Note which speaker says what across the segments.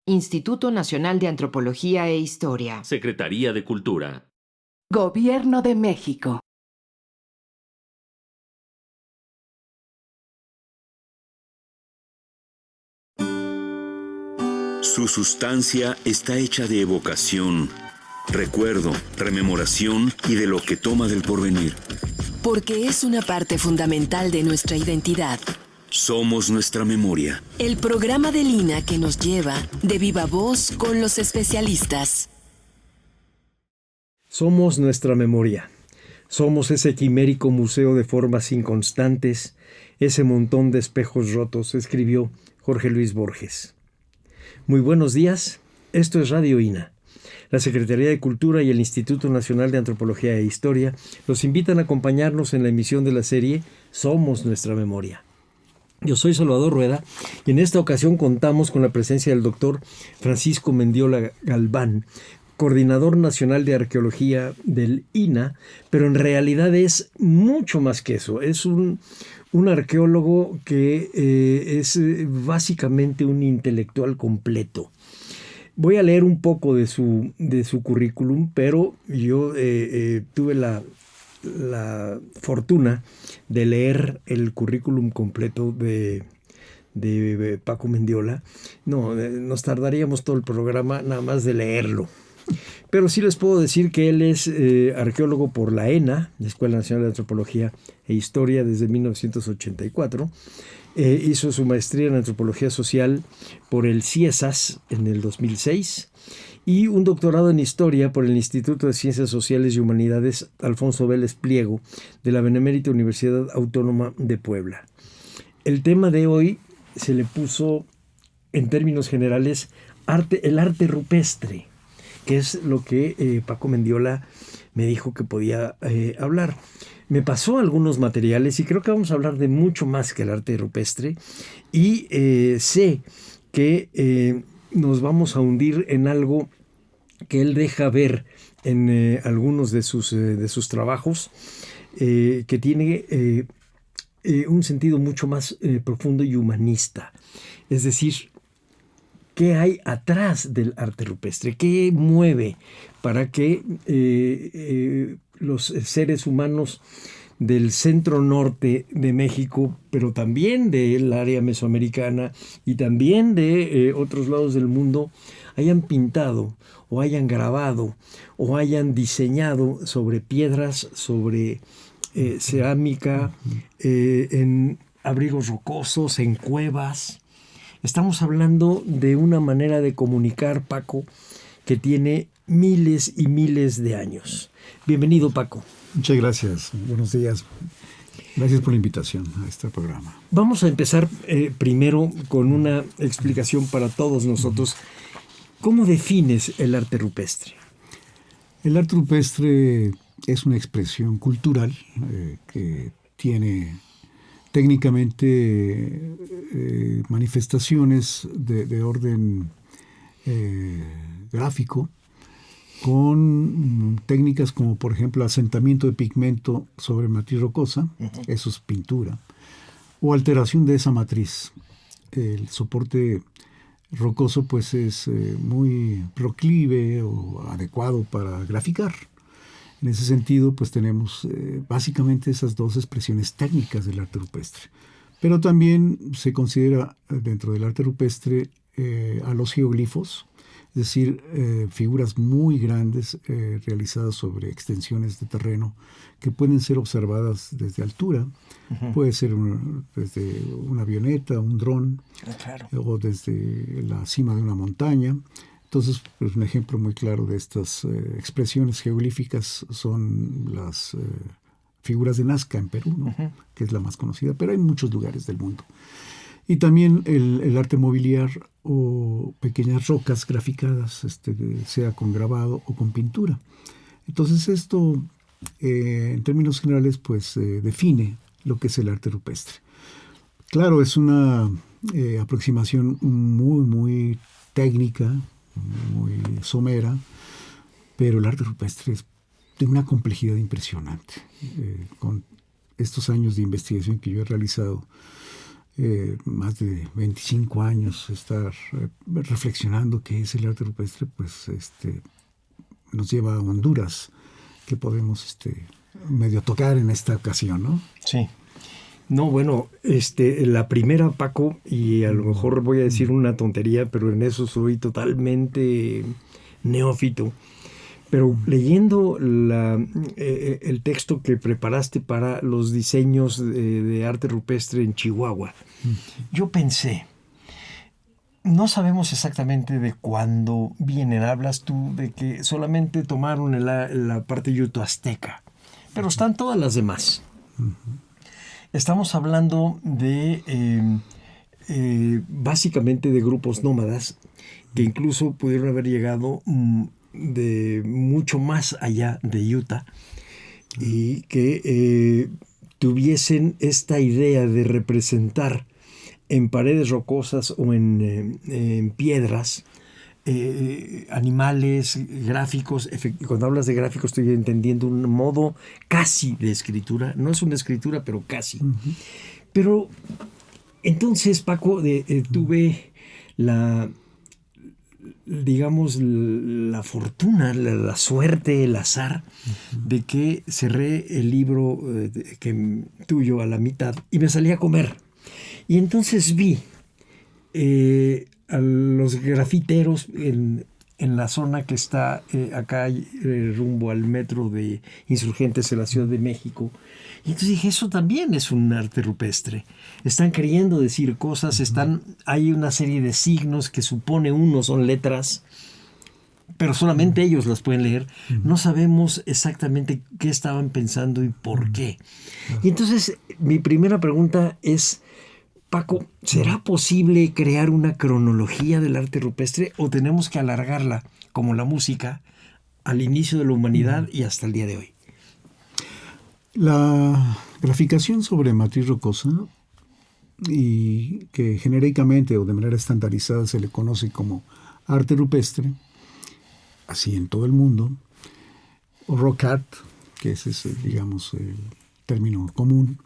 Speaker 1: Instituto Nacional de Antropología e Historia.
Speaker 2: Secretaría de Cultura.
Speaker 3: Gobierno de México.
Speaker 4: Su sustancia está hecha de evocación, recuerdo, rememoración y de lo que toma del porvenir.
Speaker 5: Porque es una parte fundamental de nuestra identidad.
Speaker 4: Somos nuestra memoria.
Speaker 5: El programa del INA que nos lleva de viva voz con los especialistas.
Speaker 6: Somos nuestra memoria. Somos ese quimérico museo de formas inconstantes, ese montón de espejos rotos, escribió Jorge Luis Borges. Muy buenos días, esto es Radio INA. La Secretaría de Cultura y el Instituto Nacional de Antropología e Historia los invitan a acompañarnos en la emisión de la serie Somos nuestra memoria. Yo soy Salvador Rueda y en esta ocasión contamos con la presencia del doctor Francisco Mendiola Galván, coordinador nacional de arqueología del INA, pero en realidad es mucho más que eso. Es un arqueólogo que es básicamente un intelectual completo. Voy a leer un poco de su currículum, pero yo tuve la fortuna de leer el currículum completo de Paco Mendiola. No, nos tardaríamos todo el programa nada más de leerlo. Pero sí les puedo decir que él es arqueólogo por la ENA, la Escuela Nacional de Antropología e Historia, desde 1984. Hizo su maestría en Antropología Social por el CIESAS en el 2006 y un doctorado en Historia por el Instituto de Ciencias Sociales y Humanidades Alfonso Vélez Pliego de la Benemérita Universidad Autónoma de Puebla. El tema de hoy se le puso, en términos generales, el arte rupestre, que es lo que Paco Mendiola me dijo que podía hablar. Me pasó algunos materiales y creo que vamos a hablar de mucho más que el arte rupestre y sé que nos vamos a hundir en algo que él deja ver en algunos de sus trabajos, que tiene un sentido mucho más profundo y humanista. Es decir, ¿qué hay atrás del arte rupestre? ¿Qué mueve para que los seres humanos del centro norte de México, pero también del área mesoamericana y también de otros lados del mundo, hayan pintado o hayan grabado o hayan diseñado sobre piedras, sobre cerámica, en abrigos rocosos, en cuevas? Estamos hablando de una manera de comunicar, Paco, que tiene miles y miles de años. Bienvenido, Paco.
Speaker 7: Muchas gracias. Buenos días. Gracias por la invitación a este programa.
Speaker 6: Vamos a empezar primero con una explicación para todos nosotros. ¿Cómo defines el arte rupestre?
Speaker 7: El arte rupestre es una expresión cultural que tiene técnicamente manifestaciones de orden gráfico, con técnicas como, por ejemplo, asentamiento de pigmento sobre matriz rocosa, eso es pintura, o alteración de esa matriz. El soporte rocoso pues es muy proclive o adecuado para graficar. En ese sentido, pues tenemos básicamente esas dos expresiones técnicas del arte rupestre. Pero también se considera dentro del arte rupestre a los geoglifos, es decir, figuras muy grandes realizadas sobre extensiones de terreno que pueden ser observadas desde altura. Puede ser desde una avioneta, un dron, o desde la cima de una montaña. Entonces, pues, un ejemplo muy claro de estas expresiones geoglíficas son las figuras de Nazca en Perú, ¿no? Que es la más conocida, pero hay muchos lugares del mundo. Y también el arte mobiliar o pequeñas rocas graficadas, sea con grabado o con pintura. Entonces esto, en términos generales, pues define lo que es el arte rupestre. Claro, es una aproximación muy, muy técnica, muy somera, pero el arte rupestre es de una complejidad impresionante. Con estos años de investigación que yo he realizado, más de 25 años estar reflexionando qué es el arte rupestre, pues nos lleva a Honduras, que podemos medio tocar en esta ocasión, ¿no?
Speaker 6: Sí. No, bueno, la primera, Paco, y a lo mejor voy a decir una tontería, pero en eso soy totalmente neófito. Pero leyendo el texto que preparaste para los diseños de arte rupestre en Chihuahua, yo pensé, no sabemos exactamente de cuándo vienen. Hablas tú de que solamente tomaron la parte yuto-azteca, pero están todas las demás. Estamos hablando de básicamente de grupos nómadas que incluso pudieron haber llegado de mucho más allá de Utah y que tuviesen esta idea de representar en paredes rocosas o en piedras animales, gráficos. Cuando hablas de gráficos estoy entendiendo un modo casi de escritura. No es una escritura, pero casi. Pero entonces, Paco, tuve la fortuna, la suerte, el azar de que cerré el libro tuyo a la mitad y me salí a comer. Y entonces vi a los grafiteros en la zona que está acá rumbo al metro de Insurgentes en la Ciudad de México. Y entonces dije, eso también es un arte rupestre. Están queriendo decir cosas, hay una serie de signos que supone uno son letras, pero solamente ellos las pueden leer. No sabemos exactamente qué estaban pensando y por qué. Y entonces mi primera pregunta es, Paco, ¿será posible crear una cronología del arte rupestre o tenemos que alargarla, como la música, al inicio de la humanidad y hasta el día de hoy?
Speaker 7: La graficación sobre matriz rocosa, y que genéricamente o de manera estandarizada se le conoce como arte rupestre, así en todo el mundo, o rock art, que ese es, digamos, el término común,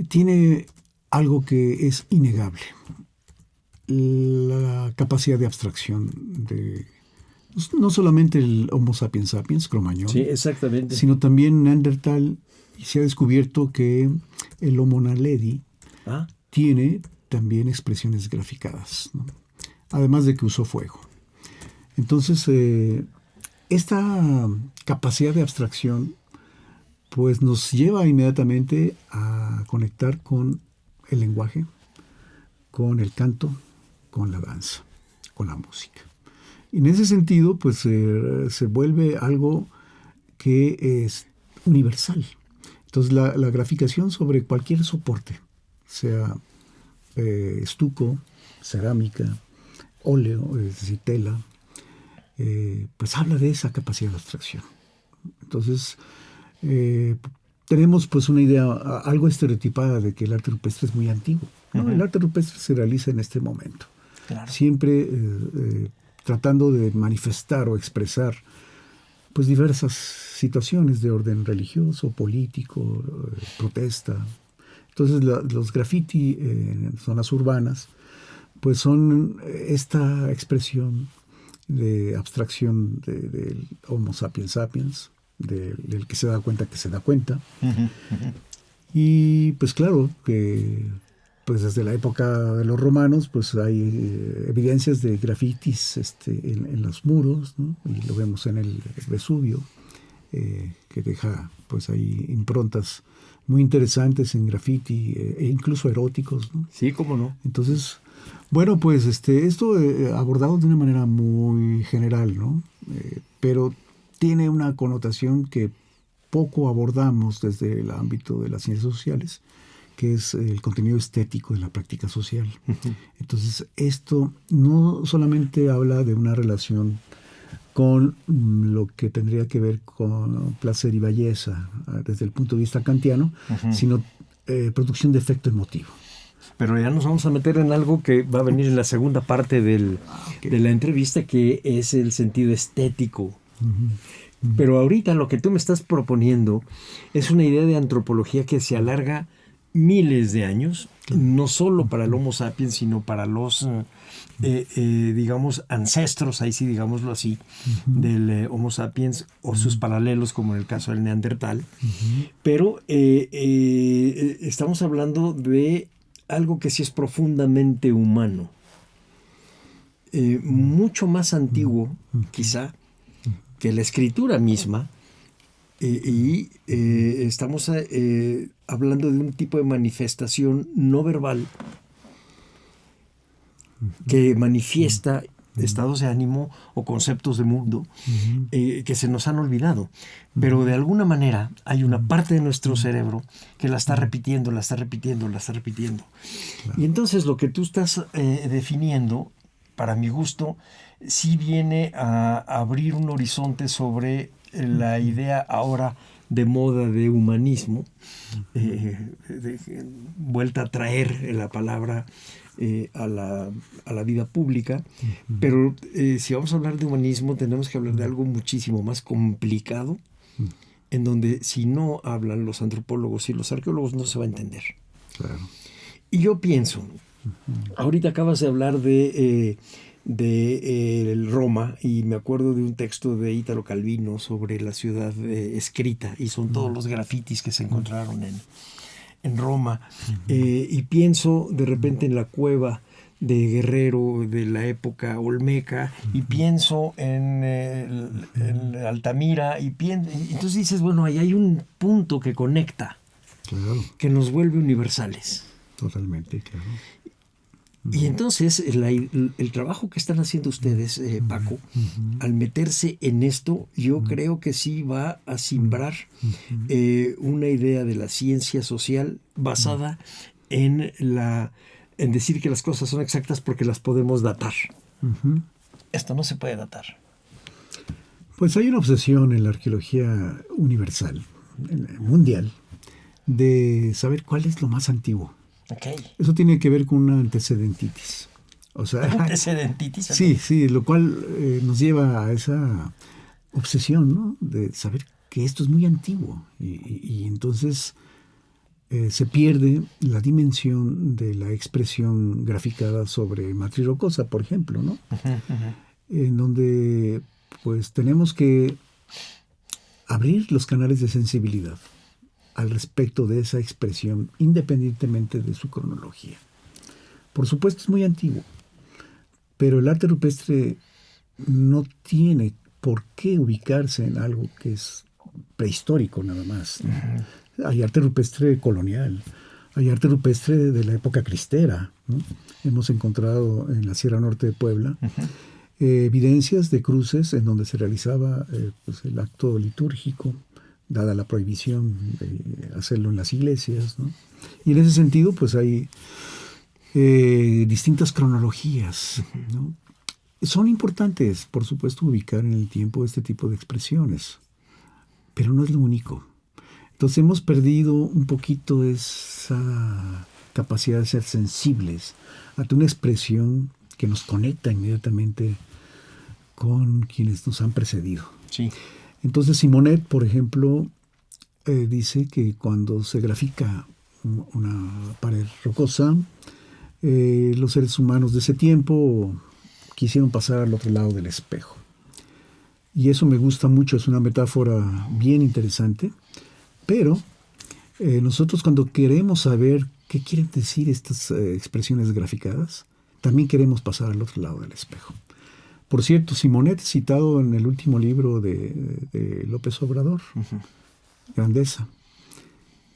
Speaker 7: tiene algo que es innegable: la capacidad de abstracción de no solamente el Homo sapiens sapiens, Cro-Magnon,
Speaker 6: sí, exactamente,
Speaker 7: sino también Neandertal, y se ha descubierto que el Homo naledi tiene también expresiones graficadas, ¿no? Además de que usó fuego. Entonces, esta capacidad de abstracción pues nos lleva inmediatamente a conectar con el lenguaje, con el canto, con la danza, con la música. Y en ese sentido, pues se vuelve algo que es universal. Entonces, la graficación sobre cualquier soporte, sea estuco, cerámica, óleo, es decir, tela, pues habla de esa capacidad de abstracción. Entonces, tenemos pues una idea algo estereotipada de que el arte rupestre es muy antiguo. ¿No? El arte rupestre se realiza en este momento. Claro. Siempre tratando de manifestar o expresar pues diversas situaciones de orden religioso, político, protesta. Entonces los graffiti en zonas urbanas pues son esta expresión de abstracción del Homo sapiens sapiens, del que se da cuenta que se da cuenta. Y pues claro que pues desde la época de los romanos pues hay evidencias de grafitis en los muros, ¿no? Y lo vemos en el Vesubio, que deja pues ahí improntas muy interesantes en graffiti e incluso eróticos, ¿no?
Speaker 6: Sí, cómo no.
Speaker 7: Entonces, bueno, pues esto abordado de una manera muy general, ¿no? Pero tiene una connotación que poco abordamos desde el ámbito de las ciencias sociales, que es el contenido estético de la práctica social. Entonces, esto no solamente habla de una relación con lo que tendría que ver con placer y belleza desde el punto de vista kantiano, sino producción de efecto emotivo.
Speaker 6: Pero ya nos vamos a meter en algo que va a venir en la segunda parte de la entrevista, que es el sentido estético. Pero ahorita lo que tú me estás proponiendo es una idea de antropología que se alarga miles de años, no solo para el Homo sapiens, sino para los, digamos, ancestros, ahí sí, digámoslo así, del Homo sapiens o sus paralelos, como en el caso del Neandertal. Pero estamos hablando de algo que sí es profundamente humano, mucho más antiguo, quizá, que la escritura misma. Estamos hablando de un tipo de manifestación no verbal que manifiesta estados de ánimo o conceptos de mundo que se nos han olvidado. Pero de alguna manera hay una parte de nuestro cerebro que la está repitiendo, la está repitiendo, la está repitiendo. Y entonces lo que tú estás definiendo, para mi gusto, sí viene a abrir un horizonte sobre la idea ahora de moda de humanismo, vuelta a traer la palabra a la vida pública, pero si vamos a hablar de humanismo tenemos que hablar de algo muchísimo más complicado, en donde si no hablan los antropólogos y los arqueólogos no se va a entender.
Speaker 7: Claro.
Speaker 6: Y yo pienso, ahorita acabas de hablar de Roma, y me acuerdo de un texto de Ítalo Calvino sobre la ciudad escrita, y son todos los grafitis que se encontraron en Roma. Y pienso de repente en la cueva de Guerrero de la época olmeca, y pienso en Altamira, y entonces dices, bueno, ahí hay un punto que conecta,
Speaker 7: Claro.
Speaker 6: que nos vuelve universales.
Speaker 7: Totalmente, claro.
Speaker 6: Y entonces el trabajo que están haciendo ustedes, Paco, al meterse en esto, yo creo que sí va a simbrar una idea de la ciencia social basada en decir que las cosas son exactas porque las podemos datar. Esto no se puede datar.
Speaker 7: Pues hay una obsesión en la arqueología universal, mundial, de saber cuál es lo más antiguo.
Speaker 6: Okay.
Speaker 7: Eso tiene que ver con una antecedentitis. O sea,
Speaker 6: ¿Antecedentitis?
Speaker 7: Sí, lo cual nos lleva a esa obsesión, ¿no? De saber que esto es muy antiguo. Y entonces se pierde la dimensión de la expresión graficada sobre matriz rocosa, por ejemplo, ¿no? En donde pues tenemos que abrir los canales de sensibilidad al respecto de esa expresión, independientemente de su cronología. Por supuesto es muy antiguo, pero el arte rupestre no tiene por qué ubicarse en algo que es prehistórico nada más, ¿no? Hay arte rupestre colonial, hay arte rupestre de la época cristera, ¿no? Hemos encontrado en la Sierra Norte de Puebla evidencias de cruces en donde se realizaba pues el acto litúrgico, dada la prohibición de hacerlo en las iglesias, ¿no? Y en ese sentido, pues hay distintas cronologías, ¿no? Son importantes, por supuesto, ubicar en el tiempo este tipo de expresiones, pero no es lo único. Entonces hemos perdido un poquito esa capacidad de ser sensibles ante una expresión que nos conecta inmediatamente con quienes nos han precedido.
Speaker 6: Sí.
Speaker 7: Entonces Simonet, por ejemplo, dice que cuando se grafica una pared rocosa, los seres humanos de ese tiempo quisieron pasar al otro lado del espejo. Y eso me gusta mucho, es una metáfora bien interesante, pero nosotros cuando queremos saber qué quieren decir estas expresiones graficadas, también queremos pasar al otro lado del espejo. Por cierto, Simonet, citado en el último libro de López Obrador, Grandeza,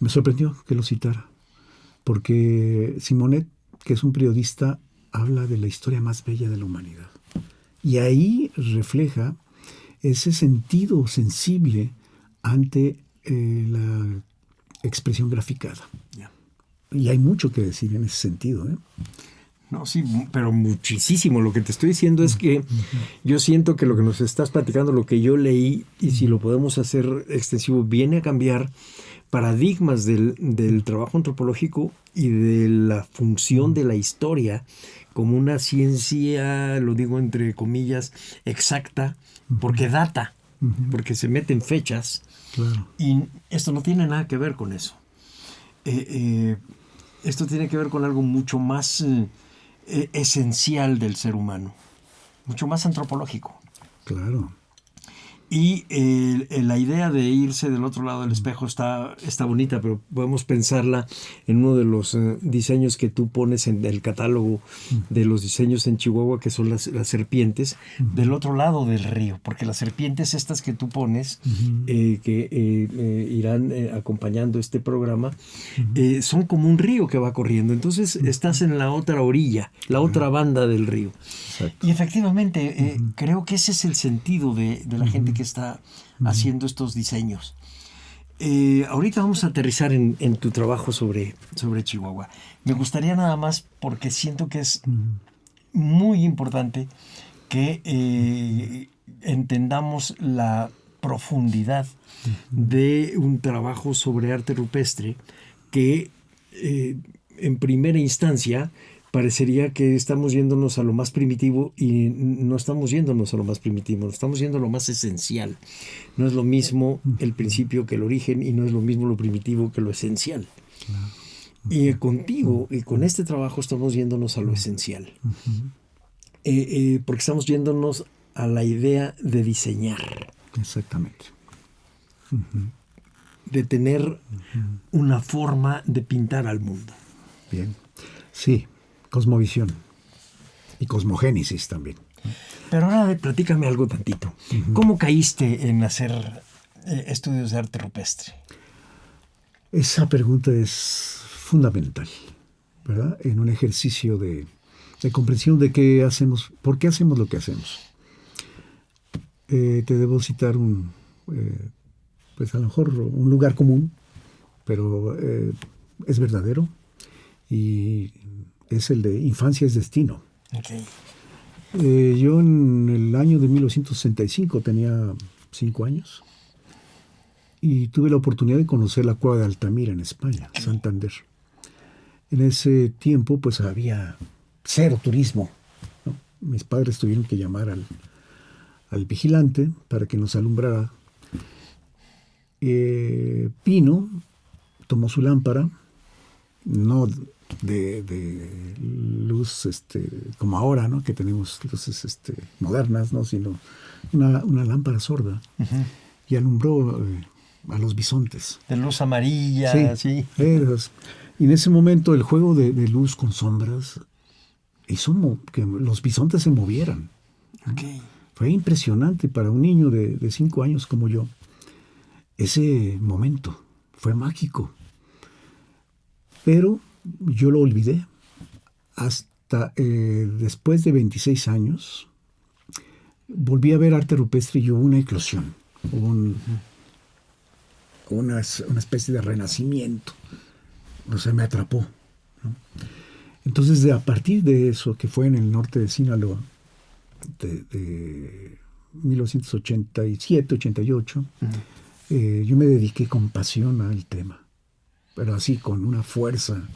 Speaker 7: me sorprendió que lo citara, porque Simonet, que es un periodista, habla de la historia más bella de la humanidad. Y ahí refleja ese sentido sensible ante la expresión graficada.
Speaker 6: Yeah.
Speaker 7: Y hay mucho que decir en ese sentido, ¿eh?
Speaker 6: No, sí, pero muchísimo. Lo que te estoy diciendo es que yo siento que lo que nos estás platicando, lo que yo leí, y si lo podemos hacer extensivo, viene a cambiar paradigmas del trabajo antropológico y de la función de la historia como una ciencia, lo digo entre comillas, exacta, porque data, porque se meten fechas.
Speaker 7: Claro.
Speaker 6: Y esto no tiene nada que ver con eso. esto tiene que ver con algo mucho más esencial del ser humano, mucho más antropológico.
Speaker 7: Claro.
Speaker 6: Y la idea de irse del otro lado del espejo está bonita, pero podemos pensarla en uno de los diseños que tú pones en el catálogo de los diseños en Chihuahua, que son las serpientes, del otro lado del río, porque las serpientes estas que tú pones, que irán acompañando este programa, son como un río que va corriendo. Entonces estás en la otra orilla, la otra banda del río.
Speaker 7: Exacto.
Speaker 6: Y efectivamente, creo que ese es el sentido de la gente que está haciendo estos diseños. Ahorita vamos a aterrizar en tu trabajo sobre Chihuahua. Me gustaría nada más, porque siento que es muy importante que entendamos la profundidad de un trabajo sobre arte rupestre que en primera instancia parecería que estamos yéndonos a lo más primitivo, y no estamos yéndonos a lo más primitivo, estamos yendo a lo más esencial. No es lo mismo el principio que el origen, y no es lo mismo lo primitivo que lo esencial. Y contigo y con este trabajo estamos yéndonos a lo esencial. Porque estamos yéndonos a la idea de diseñar.
Speaker 7: Exactamente.
Speaker 6: De tener una forma de pintar al mundo.
Speaker 7: Bien. Sí. Cosmovisión y cosmogénesis también.
Speaker 6: Pero ahora platícame algo tantito. ¿Cómo caíste en hacer estudios de arte rupestre?
Speaker 7: Esa pregunta es fundamental, ¿verdad? En un ejercicio de comprensión de qué hacemos, por qué hacemos lo que hacemos. Te debo citar pues a lo mejor un lugar común, pero es verdadero, y es el de infancia es destino.
Speaker 6: Okay.
Speaker 7: Yo en el año de 1965 tenía 5 años y tuve la oportunidad de conocer la Cueva de Altamira en España, Santander. En ese tiempo pues había cero turismo, ¿no? Mis padres tuvieron que llamar al vigilante para que nos alumbrara. Pino tomó su lámpara, no de luz como ahora, ¿no? Que tenemos luces modernas, ¿no? Sino una lámpara sorda, y alumbró a los bisontes.
Speaker 6: De luz amarilla, sí.
Speaker 7: Y en ese momento el juego de luz con sombras hizo que los bisontes se movieran.
Speaker 6: Okay.
Speaker 7: Fue impresionante para un niño de 5 años como yo. Ese momento fue mágico. Pero yo lo olvidé hasta después de 26 años. Volví a ver arte rupestre y hubo una eclosión, hubo una especie de renacimiento. O sea, me atrapó, ¿no? Entonces, a partir de eso, que fue en el norte de Sinaloa, de 1987-88, yo me dediqué con pasión al tema, pero así con una fuerza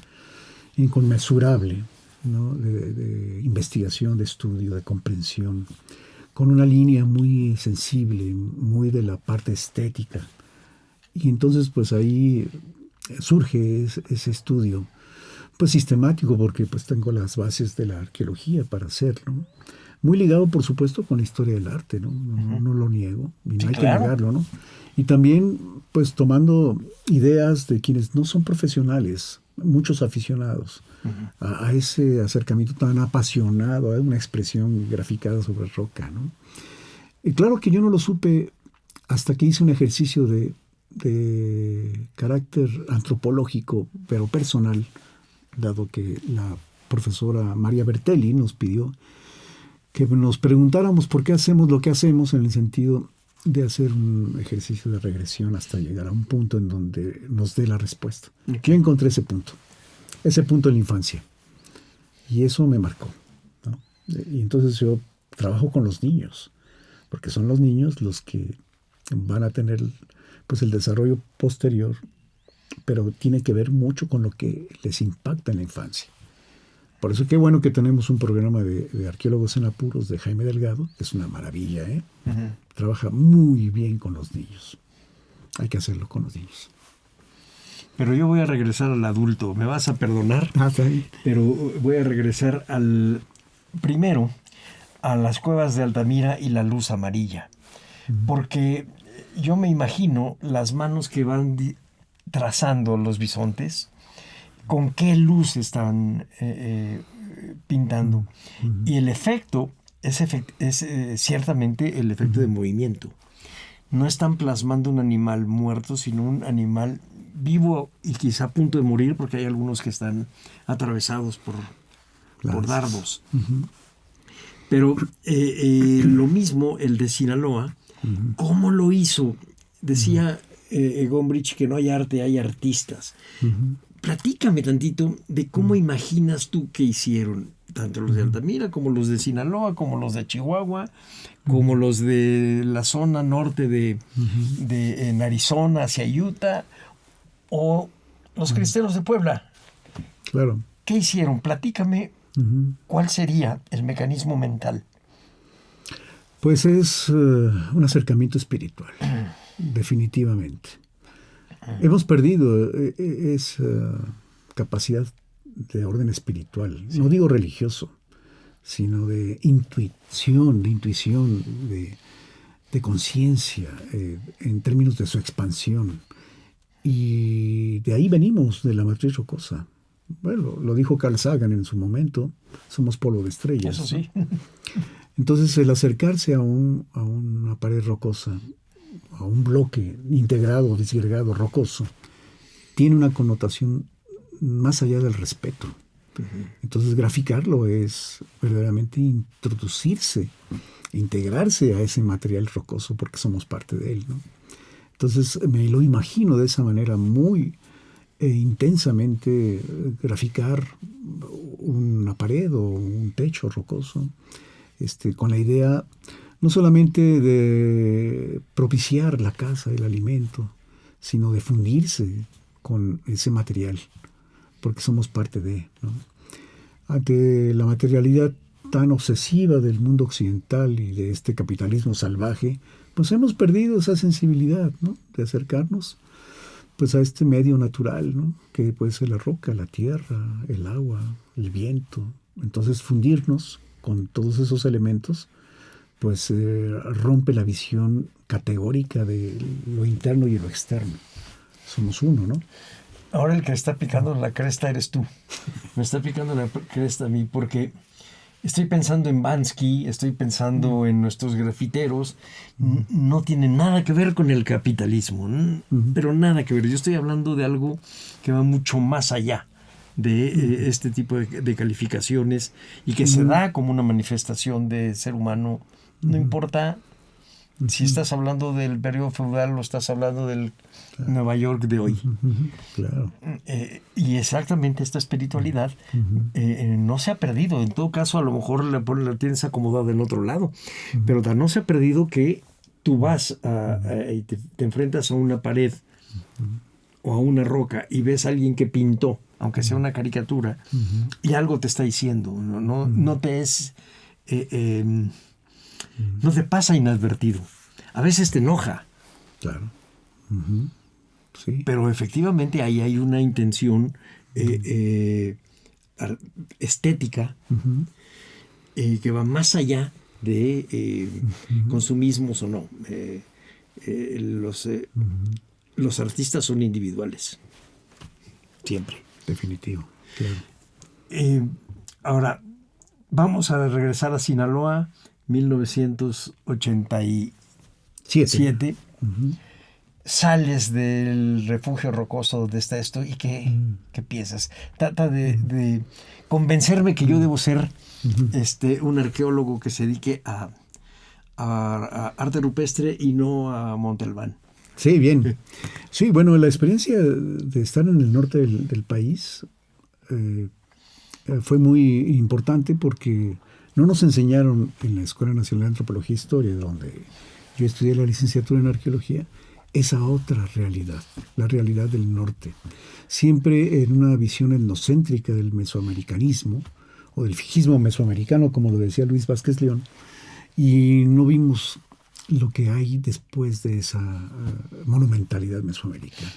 Speaker 7: inconmensurable, ¿no? de investigación, de estudio, de comprensión, con una línea muy sensible, muy de la parte estética. Y entonces pues ahí surge ese estudio pues sistemático, porque pues tengo las bases de la arqueología para hacerlo, ¿no? Muy ligado, por supuesto, con la historia del arte, ¿no? No lo niego, y no hay que negarlo, ¿no? Y también, pues, tomando ideas de quienes no son profesionales, muchos aficionados, a ese acercamiento tan apasionado, a una expresión graficada sobre roca, ¿no? Y claro que yo no lo supe hasta que hice un ejercicio de carácter antropológico, pero personal, dado que la profesora María Bertelli nos pidió que nos preguntáramos por qué hacemos lo que hacemos, en el sentido de hacer un ejercicio de regresión hasta llegar a un punto en donde nos dé la respuesta. Yo encontré ese punto en la infancia, y eso me marcó, ¿no? Y entonces yo trabajo con los niños, porque son los niños los que van a tener pues el desarrollo posterior, pero tiene que ver mucho con lo que les impacta en la infancia. Por eso qué bueno que tenemos un programa de arqueólogos en apuros de Jaime Delgado. Es una maravilla, ¿eh? Trabaja muy bien con los niños. Hay que hacerlo con los niños.
Speaker 6: pero yo voy a regresar al adulto. Me vas a perdonar,
Speaker 7: Está bien.
Speaker 6: pero voy a regresar primero a las cuevas de Altamira y la luz amarilla. Porque yo me imagino las manos que van trazando los bisontes, con qué luz están pintando. Y el efecto es ciertamente el efecto de movimiento. No están plasmando un animal muerto, sino un animal vivo y quizá a punto de morir, porque hay algunos que están atravesados por dardos. Pero lo mismo el de Sinaloa. ¿Cómo lo hizo? Decía Gombrich que no hay arte, hay artistas. Platícame tantito de cómo imaginas tú que hicieron tanto los de Altamira como los de Sinaloa, como los de Chihuahua, como los de la zona norte en Arizona hacia Utah, o los cristeros de Puebla.
Speaker 7: Claro.
Speaker 6: ¿Qué hicieron? Platícame cuál sería el mecanismo mental.
Speaker 7: Pues es un acercamiento espiritual, definitivamente. Hemos perdido esa capacidad de orden espiritual, no digo religioso, sino de intuición, de conciencia, en términos de su expansión. Y de ahí venimos, de la matriz rocosa. Bueno, lo dijo Carl Sagan en su momento, somos polvo de estrellas.
Speaker 6: Eso sí.
Speaker 7: ¿No? Entonces, el acercarse a una pared rocosa, a un bloque integrado, disgregado, rocoso, tiene una connotación más allá del respeto. Entonces, graficarlo es verdaderamente introducirse, integrarse a ese material rocoso porque somos parte de él, ¿no? Entonces, me lo imagino de esa manera muy intensamente, graficar una pared o un techo rocoso, con la idea no solamente de propiciar la casa, el alimento, sino de fundirse con ese material, porque somos parte de, ¿no? Ante la materialidad tan obsesiva del mundo occidental y de este capitalismo salvaje, pues hemos perdido esa sensibilidad, ¿no? De acercarnos pues a este medio natural, ¿no? Que puede ser la roca, la tierra, el agua, el viento. Entonces fundirnos con todos esos elementos pues rompe la visión categórica de lo interno y lo externo. Somos uno, ¿no?
Speaker 6: Ahora el que está picando la cresta eres tú. Me está picando la cresta a mí porque estoy pensando en Bansky, estoy pensando en nuestros grafiteros. No tiene nada que ver con el capitalismo, pero nada que ver. Yo estoy hablando de algo que va mucho más allá de este tipo de calificaciones y que se da como una manifestación de ser humano. No importa si estás hablando del periodo feudal o estás hablando del Nueva York de hoy.
Speaker 7: Claro.
Speaker 6: Y exactamente esta espiritualidad no se ha perdido. En todo caso, a lo mejor la tienes acomodada en otro lado. Pero no se ha perdido que tú vas y te enfrentas a una pared o a una roca y ves a alguien que pintó, aunque sea una caricatura, y algo te está diciendo. No te es... no te pasa inadvertido. A veces te enoja.
Speaker 7: Claro. Sí.
Speaker 6: Pero efectivamente ahí hay una intención estética que va más allá de consumismos o no. Los artistas son individuales. Siempre.
Speaker 7: Definitivo. Claro.
Speaker 6: Ahora, vamos a regresar a Sinaloa, 1987. Sales del refugio rocoso donde está esto y ¿qué piensas? Trata de convencerme que yo debo ser un arqueólogo que se dedique a arte rupestre y no a Montalbán.
Speaker 7: Sí, bien. Sí, bueno, la experiencia de estar en el norte del país fue muy importante porque no nos enseñaron en la Escuela Nacional de Antropología e Historia, donde yo estudié la licenciatura en arqueología, esa otra realidad, la realidad del norte. Siempre en una visión etnocéntrica del mesoamericanismo, o del fijismo mesoamericano, como lo decía Luis Vázquez León, y no vimos lo que hay después de esa monumentalidad mesoamericana.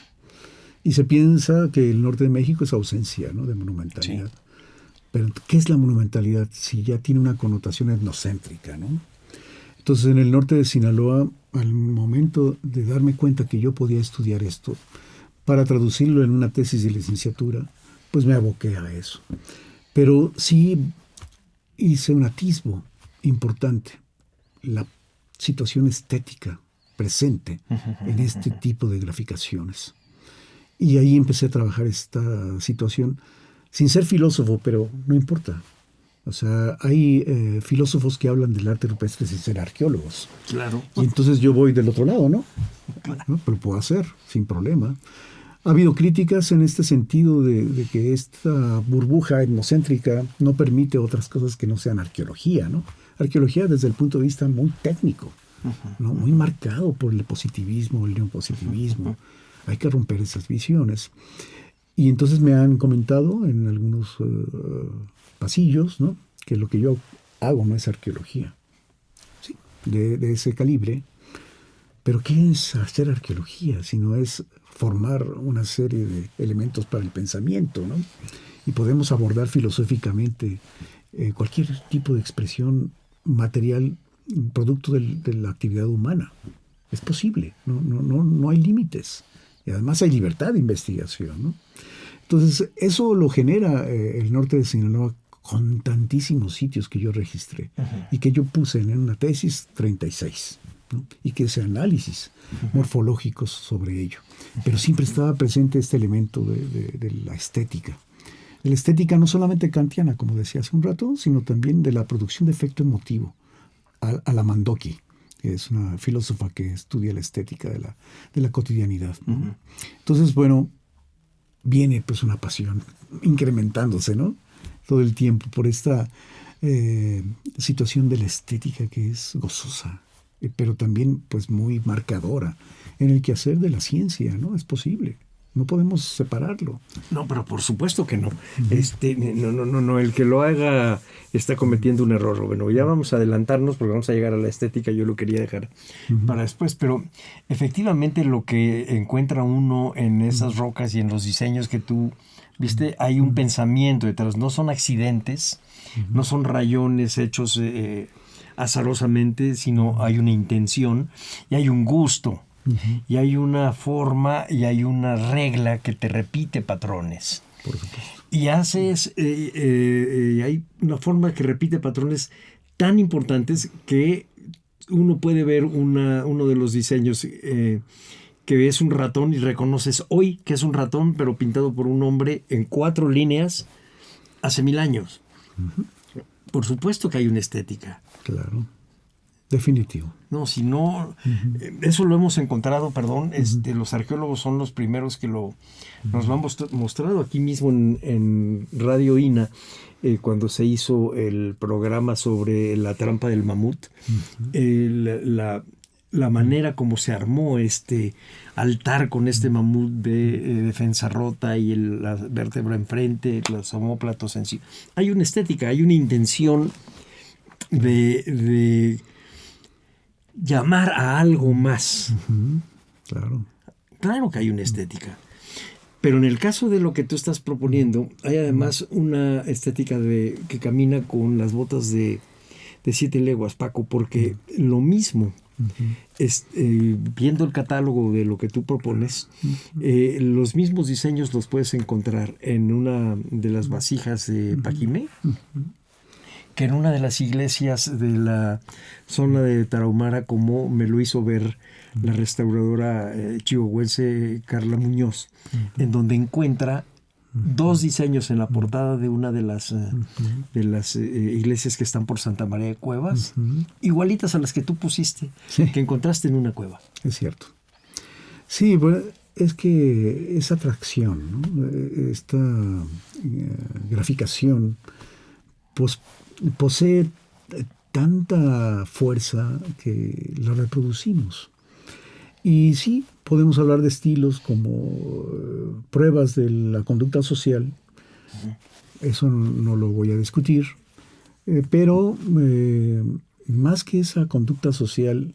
Speaker 7: Y se piensa que el norte de México es ausencia, ¿no?, de monumentalidad. Sí. Pero ¿qué es la monumentalidad? Si ya tiene una connotación etnocéntrica, ¿no? Entonces, en el norte de Sinaloa, al momento de darme cuenta que yo podía estudiar esto, para traducirlo en una tesis de licenciatura, pues me aboqué a eso. Pero sí hice un atisbo importante, la situación estética presente en este tipo de graficaciones. Y ahí empecé a trabajar esta situación sin ser filósofo, pero no importa. O sea, hay filósofos que hablan del arte rupestre sin ser arqueólogos.
Speaker 6: Claro.
Speaker 7: Y entonces yo voy del otro lado, ¿no?
Speaker 6: Claro.
Speaker 7: ¿No? Pero puedo hacer, sin problema. Ha habido críticas en este sentido de que esta burbuja etnocéntrica no permite otras cosas que no sean arqueología, ¿no? Arqueología desde el punto de vista muy técnico, ¿no? Muy marcado por el positivismo, el neopositivismo. Hay que romper esas visiones. Y entonces me han comentado en algunos pasillos, ¿no?, que lo que yo hago no es arqueología, sí, de ese calibre. Pero ¿qué es hacer arqueología? Si no es formar una serie de elementos para el pensamiento, ¿no? Y podemos abordar filosóficamente cualquier tipo de expresión material producto de la actividad humana. Es posible, no hay límites. Y además hay libertad de investigación, ¿no? Entonces, eso lo genera el norte de Sinaloa con tantísimos sitios que yo registré y que yo puse en una tesis 36, ¿no? Y que hice análisis morfológicos sobre ello. Pero siempre estaba presente este elemento de la estética. De la estética no solamente kantiana, como decía hace un rato, sino también de la producción de efecto emotivo, a la Mandoki, que es una filósofa que estudia la estética de la cotidianidad, ¿no? Entonces, bueno, viene pues una pasión incrementándose, ¿no?, todo el tiempo por esta situación de la estética que es gozosa, pero también pues muy marcadora en el quehacer de la ciencia, ¿no? Es posible. No podemos separarlo.
Speaker 6: No, pero por supuesto que no. No. El que lo haga está cometiendo un error. Bueno, ya vamos a adelantarnos porque vamos a llegar a la estética. Yo lo quería dejar para después. Pero efectivamente lo que encuentra uno en esas rocas y en los diseños que tú viste, hay un pensamiento detrás. No son accidentes, no son rayones hechos azarosamente, sino hay una intención y hay un gusto. Y hay una forma y hay una regla que te repite patrones.
Speaker 7: Por supuesto.
Speaker 6: Y haces, hay una forma que repite patrones tan importantes que uno puede ver uno de los diseños que es un ratón y reconoces hoy que es un ratón, pero pintado por un hombre en 4 líneas hace 1000 años. Por supuesto que hay una estética.
Speaker 7: Claro. Definitivo.
Speaker 6: No, si no, eso lo hemos encontrado, los arqueólogos son los primeros que nos lo han mostrado aquí mismo en Radio INA, cuando se hizo el programa sobre la trampa del mamut, la manera como se armó este altar con este mamut de defensa rota y la vértebra enfrente, los omóplatos en sí. Hay una estética, hay una intención de llamar a algo más.
Speaker 7: Claro.
Speaker 6: Claro que hay una estética. Pero en el caso de lo que tú estás proponiendo, hay además una estética que camina con las botas de 7 leguas, Paco, porque lo mismo, viendo el catálogo de lo que tú propones, los mismos diseños los puedes encontrar en una de las vasijas de Paquimé, que en una de las iglesias de la zona de Tarahumara, como me lo hizo ver la restauradora chihuahuense Carla Muñoz, en donde encuentra 2 diseños en la portada de una de las iglesias que están por Santa María de Cuevas, igualitas a las que tú pusiste, que encontraste en una cueva.
Speaker 7: Es cierto. Sí, bueno, es que esa atracción, ¿no?, esta graficación, pues posee tanta fuerza que la reproducimos. Y sí, podemos hablar de estilos como pruebas de la conducta social. Eso no lo voy a discutir. Pero más que esa conducta social,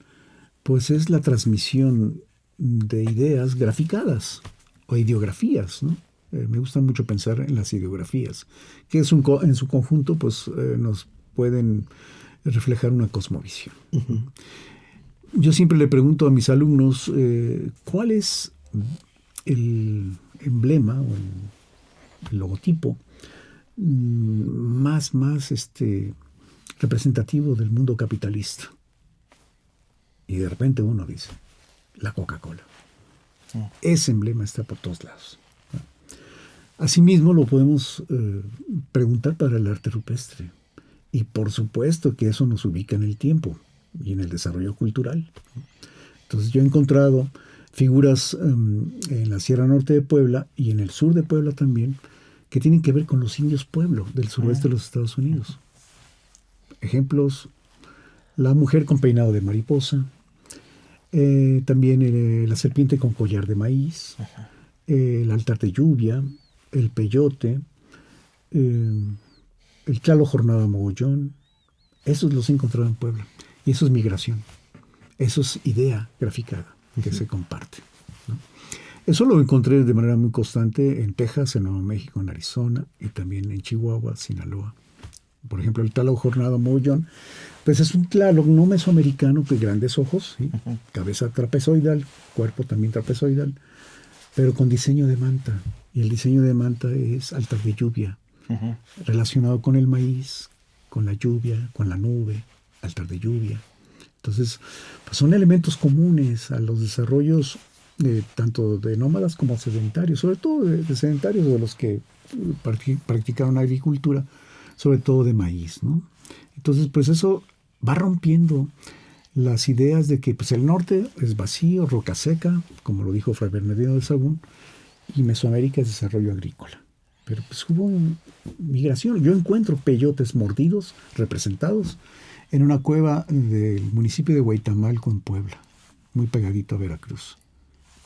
Speaker 7: pues es la transmisión de ideas graficadas o ideografías, ¿no? Me gusta mucho pensar en las ideografías, que en su conjunto pues, nos pueden reflejar una cosmovisión. Uh-huh. Yo siempre le pregunto a mis alumnos cuál es el emblema o el logotipo más representativo del mundo capitalista. Y de repente uno dice, la Coca-Cola. Ese emblema está por todos lados. Asimismo lo podemos preguntar para el arte rupestre. Y por supuesto que eso nos ubica en el tiempo y en el desarrollo cultural. Entonces yo he encontrado figuras en la Sierra Norte de Puebla y en el sur de Puebla también, que tienen que ver con los indios pueblo del suroeste de los Estados Unidos. Ejemplos, la mujer con peinado de mariposa, también la serpiente con collar de maíz, el altar de lluvia, el peyote, el Tlalo Jornada Mogollón. Esos los he encontrado en Puebla. Y eso es migración. Eso es idea graficada que se comparte, ¿no? Eso lo encontré de manera muy constante en Texas, en Nuevo México, en Arizona y también en Chihuahua, Sinaloa. Por ejemplo, el Tlalo Jornada Mogollón, pues es un tlaloc no mesoamericano, de grandes ojos, ¿sí? Cabeza trapezoidal, cuerpo también trapezoidal, pero con diseño de manta. Y el diseño de manta es altar de lluvia, relacionado con el maíz, con la lluvia, con la nube, altar de lluvia. Entonces, pues son elementos comunes a los desarrollos tanto de nómadas como sedentarios, sobre todo de sedentarios, de los que practicaron agricultura, sobre todo de maíz, ¿no? Entonces, pues eso va rompiendo las ideas de que pues, el norte es vacío, roca seca, como lo dijo Fray Bernardino de Sahagún, y Mesoamérica es desarrollo agrícola. Pero pues hubo migración. Yo encuentro peyotes mordidos, representados, en una cueva del municipio de Huaytamalco, en Puebla, muy pegadito a Veracruz.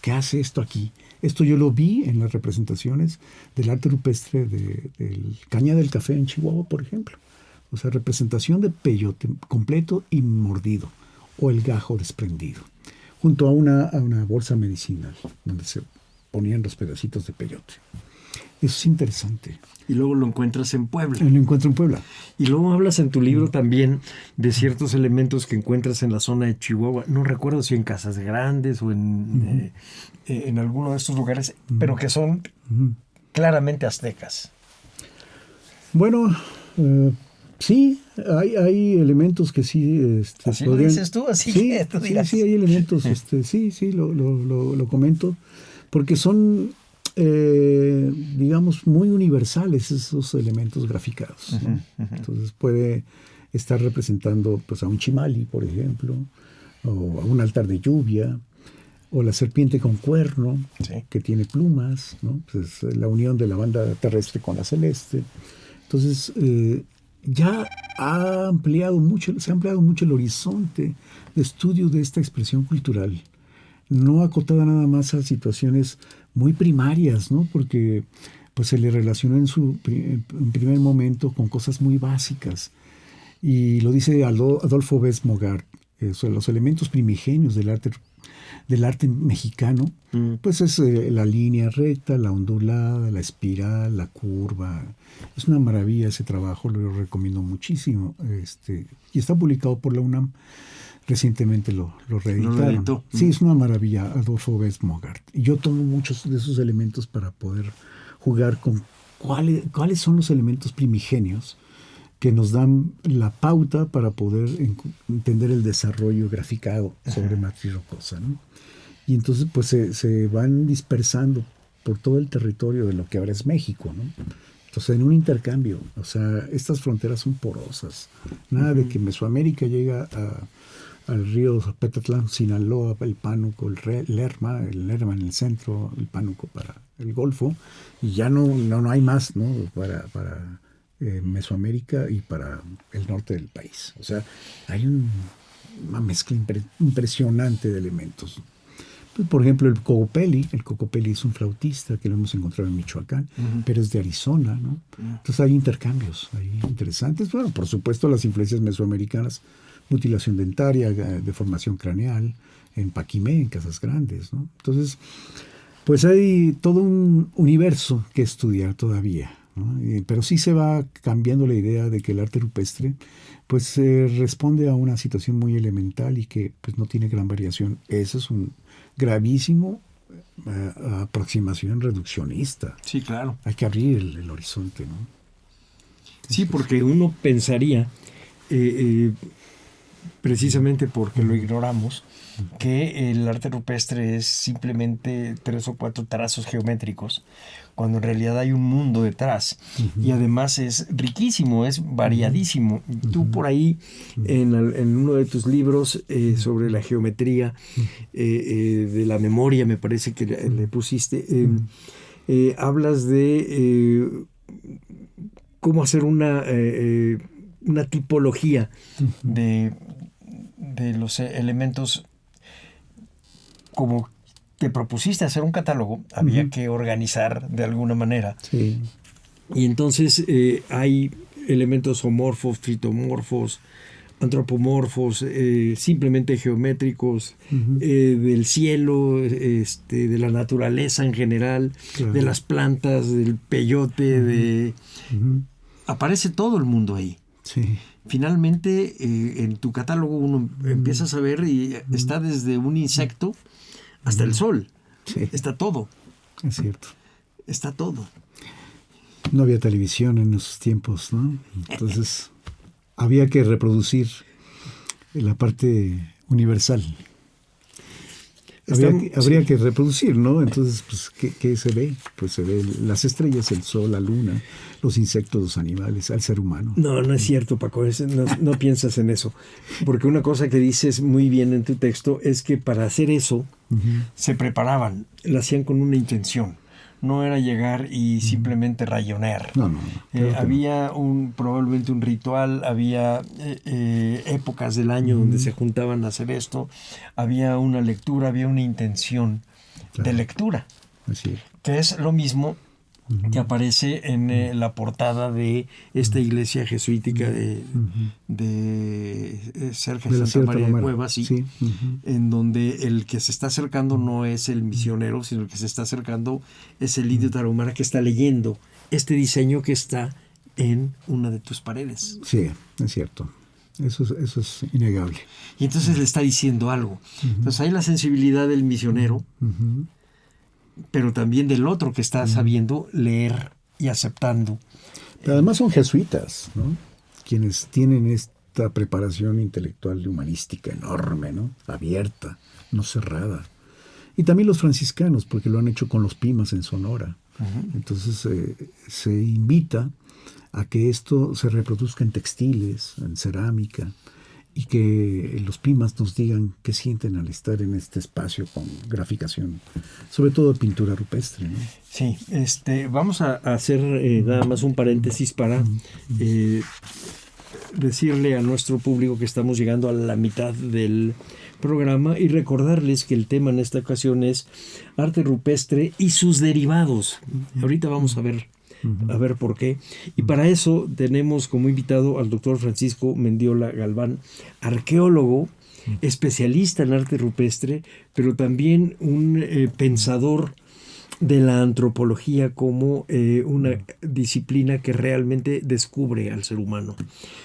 Speaker 7: ¿Qué hace esto aquí? Esto yo lo vi en las representaciones del arte rupestre del Caña del Café en Chihuahua, por ejemplo. O sea, representación de peyote completo y mordido, o el gajo desprendido, junto a una bolsa medicinal, donde se ponían los pedacitos de peyote. Eso es interesante.
Speaker 6: Y luego lo encuentras en Puebla.
Speaker 7: Lo encuentro en Puebla.
Speaker 6: Y luego hablas en tu libro también de ciertos elementos que encuentras en la zona de Chihuahua. No recuerdo si en Casas Grandes o en alguno de estos lugares, pero que son claramente aztecas.
Speaker 7: Bueno, sí, hay elementos que sí...
Speaker 6: ¿Así lo dices tú? Así
Speaker 7: sí,
Speaker 6: que tú dirás.
Speaker 7: Sí, hay elementos, sí, lo comento, porque son... digamos, muy universales esos elementos graficados, ¿no? Entonces puede estar representando pues, a un chimali, por ejemplo, o a un altar de lluvia, o la serpiente con cuerno, que tiene plumas, ¿no? Pues es la unión de la banda terrestre con la celeste. Entonces ya se ha ampliado mucho el horizonte de estudio de esta expresión cultural, no acotada nada más a situaciones muy primarias, ¿no? Porque pues se le relacionó en primer momento con cosas muy básicas. Y lo dice Adolfo Bess Mogart, los elementos primigenios del arte mexicano, pues es la línea recta, la ondulada, la espiral, la curva. Es una maravilla ese trabajo, lo recomiendo muchísimo. Y está publicado por la UNAM. Recientemente lo reeditaron. Sí, es una maravilla, Adolfo Bess Mogart. Y yo tomo muchos de esos elementos para poder jugar con cuáles son los elementos primigenios que nos dan la pauta para poder entender el desarrollo graficado sobre matriz rocosa, ¿no? Y entonces pues se van dispersando por todo el territorio de lo que ahora es México, ¿no? Entonces, en un intercambio, o sea, estas fronteras son porosas. Nada de que Mesoamérica llega al río Zapetatlán, Sinaloa, el Pánuco, el Lerma en el centro, el Pánuco para el Golfo, y ya no hay más, ¿no? Para Mesoamérica y para el norte del país. O sea, hay una mezcla impresionante de elementos. Pues, por ejemplo, el Cocopelli es un flautista que lo hemos encontrado en Michoacán, pero es de Arizona, ¿no? Entonces hay intercambios ahí interesantes. Bueno, por supuesto, las influencias mesoamericanas, mutilación dentaria, deformación craneal, en Paquimé, en Casas Grandes, ¿no? Entonces, Pues hay todo un universo que estudiar todavía, ¿no? Pero sí se va cambiando la idea de que el arte rupestre pues responde a una situación muy elemental y que pues no tiene gran variación. Eso es un gravísimo aproximación reduccionista.
Speaker 6: Sí, claro.
Speaker 7: Hay que abrir el horizonte, ¿no?
Speaker 6: Sí, porque uno pensaría, precisamente porque lo ignoramos, que el arte rupestre es simplemente 3 o 4 trazos geométricos, cuando en realidad hay un mundo detrás. Y además es riquísimo, es variadísimo. Tú por ahí, en uno de tus libros sobre la geometría de la memoria, me parece que le pusiste, hablas de cómo hacer una tipología de los elementos. Como te propusiste hacer un catálogo, había que organizar de alguna manera.
Speaker 7: Sí.
Speaker 6: Y entonces hay elementos homorfos, fitomorfos, antropomorfos, simplemente geométricos, del cielo, de la naturaleza en general, claro, de las plantas, del peyote, aparece todo el mundo ahí.
Speaker 7: Sí.
Speaker 6: Finalmente, en tu catálogo uno empieza a saber y está desde un insecto hasta el sol.
Speaker 7: Sí.
Speaker 6: Está todo.
Speaker 7: Es cierto.
Speaker 6: Está todo.
Speaker 7: No había televisión en esos tiempos, ¿no? Entonces había que reproducir la parte universal. Habría que reproducir, ¿no? Entonces, pues, ¿qué se ve? Pues se ve las estrellas, el sol, la luna, los insectos, los animales, al ser humano.
Speaker 6: No, no es cierto, Paco. No piensas en eso. Porque una cosa que dices muy bien en tu texto es que para hacer eso se preparaban, lo hacían con una intención. No era llegar y simplemente rayonear.
Speaker 7: No.
Speaker 6: Había probablemente un ritual, había épocas del año donde se juntaban a hacer esto, había una lectura, había una intención de lectura.
Speaker 7: Así es.
Speaker 6: Que es lo mismo que aparece en la portada de esta iglesia jesuítica de cerca de Santa María de Cuevas, sí. En donde el que se está acercando no es el misionero, sino el que se está acercando es el indio tarahumara que está leyendo este diseño que está en una de tus paredes.
Speaker 7: Sí, es cierto. Eso es innegable.
Speaker 6: Y entonces le está diciendo algo. Entonces hay la sensibilidad del misionero, pero también del otro que está sabiendo leer y aceptando.
Speaker 7: Pero además son jesuitas, ¿no? Quienes tienen esta preparación intelectual humanística enorme, ¿no? Abierta, no cerrada. Y también los franciscanos, porque lo han hecho con los Pimas en Sonora. Entonces se invita a que esto se reproduzca en textiles, en cerámica, y que los Pimas nos digan qué sienten al estar en este espacio con graficación, sobre todo pintura rupestre, ¿no?
Speaker 6: Sí, vamos a hacer nada más un paréntesis para decirle a nuestro público que estamos llegando a la mitad del programa y recordarles que el tema en esta ocasión es arte rupestre y sus derivados. Ahorita vamos a ver por qué. Y para eso tenemos como invitado al doctor Francisco Mendiola Galván, arqueólogo, especialista en arte rupestre, pero también un pensador de la antropología como una disciplina que realmente descubre al ser humano.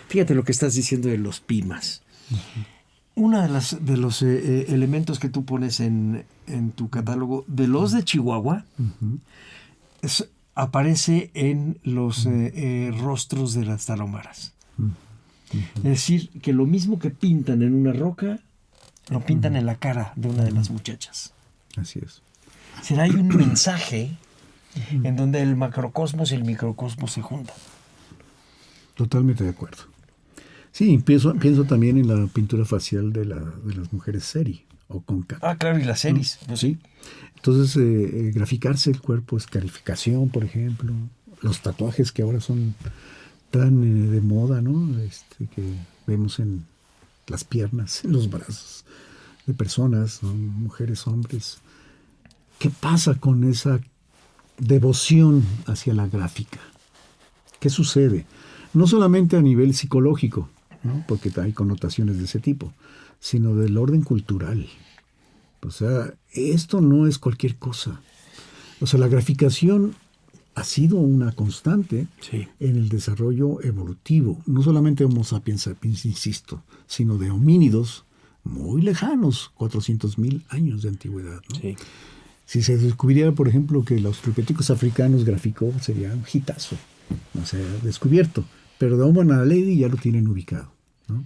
Speaker 6: Fíjate lo que estás diciendo de los Pimas. Uno de los elementos que tú pones en tu catálogo de los de Chihuahua aparece en los rostros de las tarahumaras. Es decir, que lo mismo que pintan en una roca, lo pintan en la cara de una de las muchachas.
Speaker 7: Así es.
Speaker 6: Será hay un mensaje en donde el macrocosmos y el microcosmos se juntan.
Speaker 7: Totalmente de acuerdo. Sí, pienso también en la pintura facial de las mujeres seri o cóncava.
Speaker 6: Ah, claro, y las series.
Speaker 7: ¿No? Sí. Entonces, graficarse el cuerpo, escarificación, por ejemplo. Los tatuajes que ahora son tan de moda, ¿no? Que vemos en las piernas, en los brazos de personas, ¿no? Mujeres, hombres. ¿Qué pasa con esa devoción hacia la gráfica? ¿Qué sucede? No solamente a nivel psicológico, ¿no? Porque hay connotaciones de ese tipo, sino del orden cultural. O sea, esto no es cualquier cosa. O sea, la graficación ha sido una constante
Speaker 6: Sí.
Speaker 7: en el desarrollo evolutivo, no solamente de Homo sapiens sapiens, insisto, sino de homínidos muy lejanos, 400.000 años de antigüedad, ¿no?
Speaker 6: Sí.
Speaker 7: Si se descubriera, por ejemplo, que los australopithecus africanos graficó, sería un hitazo, no se ha descubierto, pero de Homo naledi ya lo tienen ubicado, ¿no?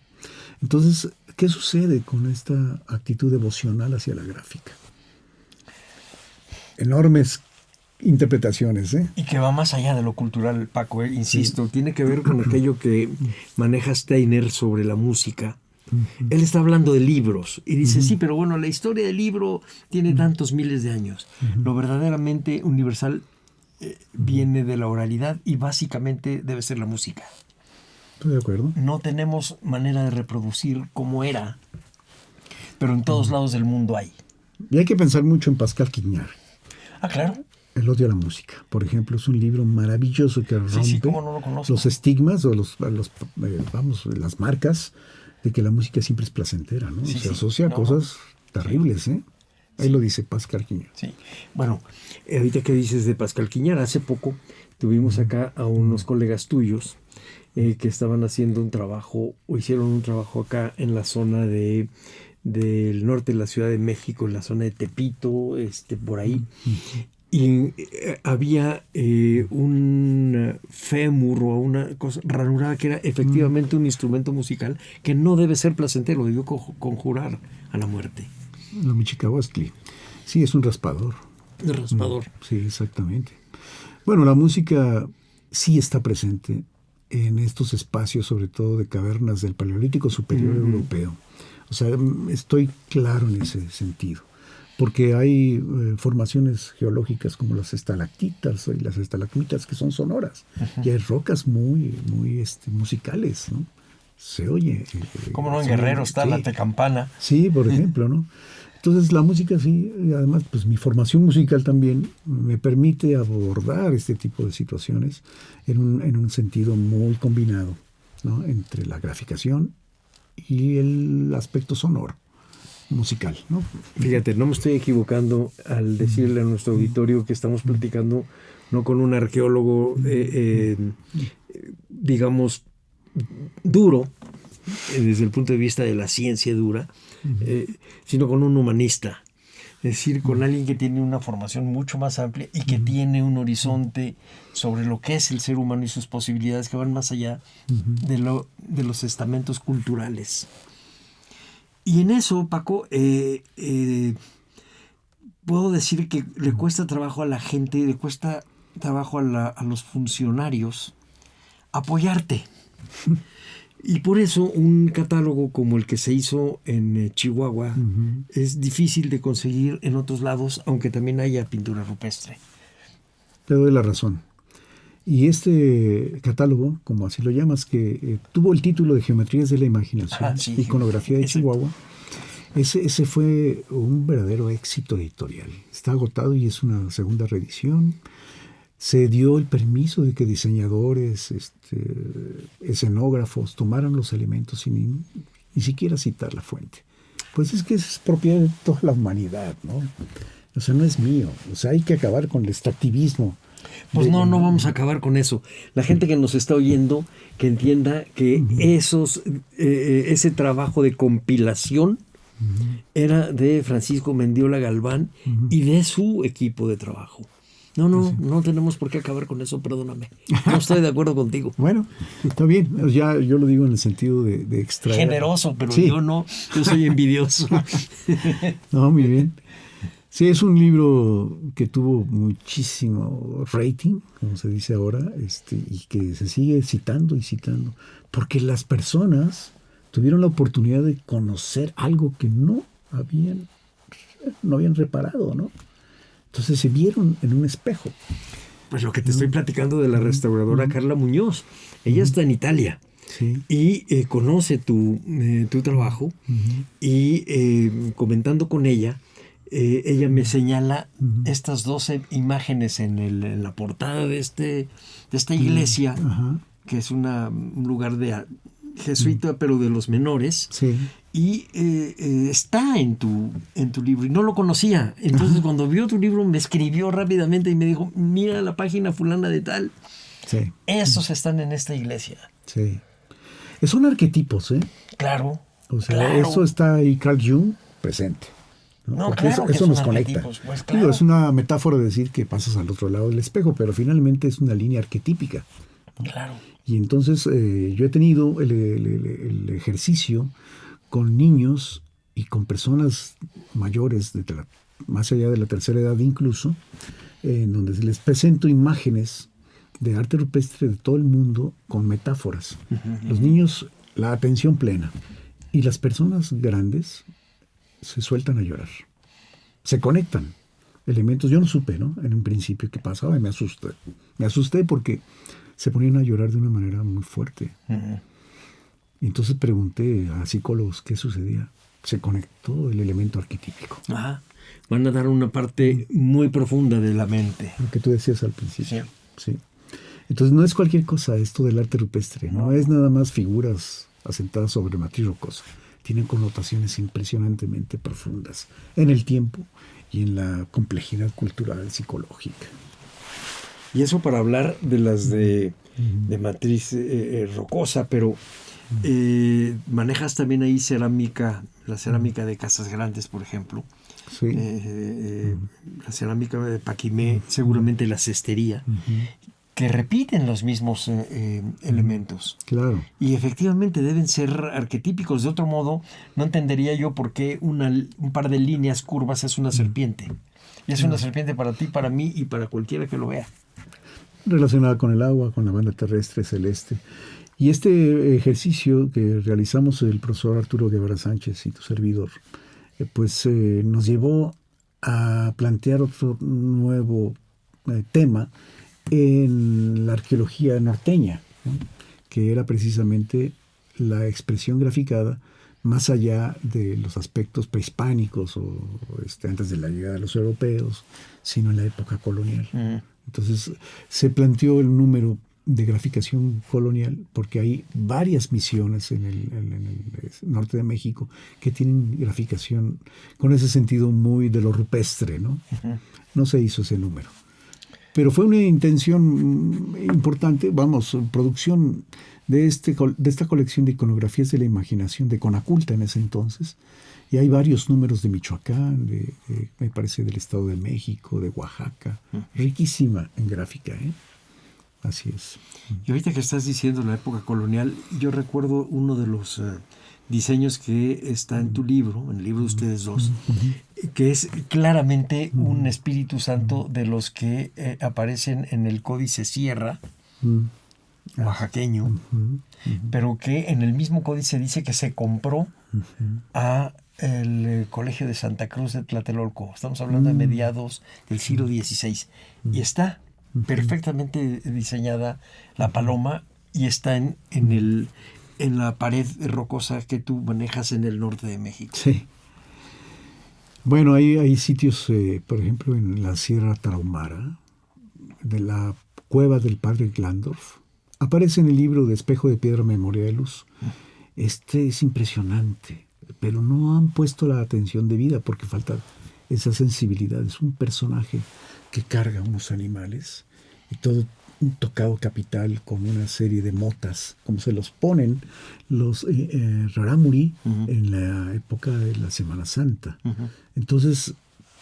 Speaker 7: Entonces, ¿qué sucede con esta actitud devocional hacia la gráfica? Enormes interpretaciones, ¿eh?
Speaker 6: Y que va más allá de lo cultural, Paco, insisto, tiene que ver con aquello que maneja Steiner sobre la música. Él está hablando de libros y dice, sí, pero bueno, la historia del libro tiene tantos miles de años. Lo verdaderamente universal viene de la oralidad y básicamente debe ser la música.
Speaker 7: Estoy de acuerdo.
Speaker 6: No tenemos manera de reproducir como era, pero en todos lados del mundo hay.
Speaker 7: Y hay que pensar mucho en Pascal Quignard.
Speaker 6: Ah, claro.
Speaker 7: El odio a la música, por ejemplo, es un libro maravilloso que rompe
Speaker 6: Sí, cómo no lo conozco.
Speaker 7: los estigmas o las marcas de que la música siempre es placentera, ¿no?
Speaker 6: Sí,
Speaker 7: Se
Speaker 6: sí.
Speaker 7: asocia a
Speaker 6: No,
Speaker 7: cosas terribles, ¿eh? Ahí lo dice Pascal Quignard.
Speaker 6: Sí. Bueno, ahorita que dices de Pascal Quignard, hace poco tuvimos acá a unos colegas tuyos que estaban haciendo un trabajo, o hicieron un trabajo acá en la zona del norte de la Ciudad de México, en la zona de Tepito, por ahí. Y había un fémur o una cosa ranurada que era efectivamente un instrumento musical que no debe ser placentero, debió conjurar a la muerte.
Speaker 7: La Michicahuascli. Sí, es un raspador.
Speaker 6: El raspador.
Speaker 7: Sí, exactamente. Bueno, la música sí está presente en estos espacios, sobre todo de cavernas del Paleolítico Superior Europeo. O sea, estoy claro en ese sentido. Porque hay formaciones geológicas como las estalactitas y las estalagmitas que son sonoras. Y hay rocas muy musicales, ¿no? Se oye.
Speaker 6: ¿Cómo no? En Guerrero está la Tecampana.
Speaker 7: Sí, por ejemplo, ¿no? Entonces la música sí, y además pues mi formación musical también me permite abordar este tipo de situaciones en un sentido muy combinado, ¿no? Entre la graficación y el aspecto sonoro, musical, ¿no?
Speaker 6: Fíjate, no me estoy equivocando al decirle a nuestro auditorio que estamos platicando no con un arqueólogo, digamos, duro, desde el punto de vista de la ciencia dura, sino con un humanista. Es decir, con alguien que tiene una formación mucho más amplia y que tiene un horizonte sobre lo que es el ser humano y sus posibilidades que van más allá de los estamentos culturales. Y en eso, Paco, puedo decir que le cuesta trabajo a la gente, le cuesta trabajo a los funcionarios apoyarte. Y por eso un catálogo como el que se hizo en Chihuahua es difícil de conseguir en otros lados, aunque también haya pintura rupestre.
Speaker 7: Te doy la razón. Y este catálogo, como así lo llamas, que tuvo el título de Geometrías de la Imaginación,
Speaker 6: sí,
Speaker 7: Iconografía de
Speaker 6: exacto.
Speaker 7: Chihuahua, ese fue un verdadero éxito editorial. Está agotado y es una segunda reedición. Se dio el permiso de que diseñadores, escenógrafos tomaran los elementos sin ni siquiera citar la fuente. Pues es que es propiedad de toda la humanidad, ¿no? O sea, no es mío. O sea, hay que acabar con el extractivismo.
Speaker 6: Pues no vamos a acabar con eso. La gente que nos está oyendo, que entienda que ese trabajo de compilación era de Francisco Mendiola Galván y de su equipo de trabajo. No tenemos por qué acabar con eso, perdóname. No estoy de acuerdo contigo.
Speaker 7: Bueno, está bien. Ya yo lo digo en el sentido de extraer.
Speaker 6: Generoso, pero
Speaker 7: Sí.
Speaker 6: yo soy envidioso.
Speaker 7: No, muy bien. Sí, es un libro que tuvo muchísimo rating, como se dice ahora, y que se sigue citando y citando, porque las personas tuvieron la oportunidad de conocer algo que no habían reparado, ¿no? Entonces se vieron en un espejo.
Speaker 6: Pues lo que te estoy platicando de la restauradora Carla Muñoz. Ella está en Italia.
Speaker 7: Sí.
Speaker 6: Y conoce tu trabajo y comentando con ella, ella me señala estas 12 imágenes en la portada de esta iglesia, que es un lugar jesuita, pero de los menores.
Speaker 7: Sí.
Speaker 6: Y está en tu libro, y no lo conocía. Entonces, cuando vio tu libro, me escribió rápidamente y me dijo, mira la página fulana de tal.
Speaker 7: Sí.
Speaker 6: Esos están en esta iglesia.
Speaker 7: Sí. Son arquetipos, ¿eh?
Speaker 6: Claro.
Speaker 7: O sea,
Speaker 6: claro.
Speaker 7: eso está ahí Carl Jung presente.
Speaker 6: No,
Speaker 7: porque
Speaker 6: claro que
Speaker 7: eso
Speaker 6: son
Speaker 7: nos conecta.
Speaker 6: arquetipos, pues,
Speaker 7: Digo,
Speaker 6: claro.
Speaker 7: es una metáfora de decir que pasas al otro lado del espejo, pero finalmente es una línea arquetípica.
Speaker 6: Claro.
Speaker 7: Y entonces yo he tenido el ejercicio con niños y con personas mayores, más allá de la tercera edad incluso, en donde les presento imágenes de arte rupestre de todo el mundo con metáforas. Los niños, la atención plena. Y las personas grandes se sueltan a llorar. Se conectan elementos. Yo no supe, ¿no? En un principio qué pasaba y me asusté. Me asusté porque se ponían a llorar de una manera muy fuerte. Y entonces pregunté a psicólogos qué sucedía. Se conectó el elemento arquetípico.
Speaker 6: Ajá. Van a dar una parte muy profunda de la mente.
Speaker 7: Lo que tú decías al principio.
Speaker 6: Sí.
Speaker 7: Sí. Entonces no es cualquier cosa esto del arte rupestre. No es nada más figuras asentadas sobre matriz rocosa. Tienen connotaciones impresionantemente profundas en el tiempo y en la complejidad cultural, psicológica.
Speaker 6: Y eso para hablar de las de matriz rocosa, pero manejas también ahí cerámica, la cerámica de Casas Grandes, por ejemplo.
Speaker 7: Sí.
Speaker 6: La cerámica de Paquimé, seguramente la cestería, que repiten los mismos elementos.
Speaker 7: Claro.
Speaker 6: Y efectivamente deben ser arquetípicos. De otro modo, no entendería yo por qué un par de líneas curvas es una serpiente. Y es una serpiente para ti, para mí y para cualquiera que lo vea.
Speaker 7: Relacionada con el agua, con la banda terrestre celeste. Y este ejercicio que realizamos el profesor Arturo Guevara Sánchez y tu servidor, pues nos llevó a plantear otro nuevo tema en la arqueología norteña, ¿no? Que era precisamente la expresión graficada más allá de los aspectos prehispánicos o antes de la llegada de los europeos, sino en la época colonial. Entonces se planteó el número de graficación colonial porque hay varias misiones en el norte de México que tienen graficación con ese sentido muy de lo rupestre, ¿no? No se hizo ese número. Pero fue una intención importante, producción de esta colección de iconografías de la imaginación de Conaculta en ese entonces. Y hay varios números de Michoacán, me parece del Estado de México, de Oaxaca. Riquísima en gráfica, ¿eh? Así es.
Speaker 6: Y ahorita que estás diciendo la época colonial, yo recuerdo uno de los diseños que está en tu libro, en el libro de ustedes dos, que es claramente un Espíritu Santo de los que aparecen en el Códice Sierra, oaxaqueño, pero que en el mismo códice dice que se compró a el Colegio de Santa Cruz de Tlatelolco. Estamos hablando de mediados del siglo XVI. Y está perfectamente diseñada la paloma y está en la pared rocosa que tú manejas en el norte de México.
Speaker 7: Sí. Bueno, hay sitios, por ejemplo, en la Sierra Tarahumara, de la cueva del padre Glandorf. Aparece en el libro de Espejo de Piedra, Memoria de Luz. Este es impresionante, pero no han puesto la atención debida porque falta esa sensibilidad. Es un personaje que carga unos animales y todo un tocado capital con una serie de motas, como se los ponen los rarámuri en la época de la Semana Santa. Entonces,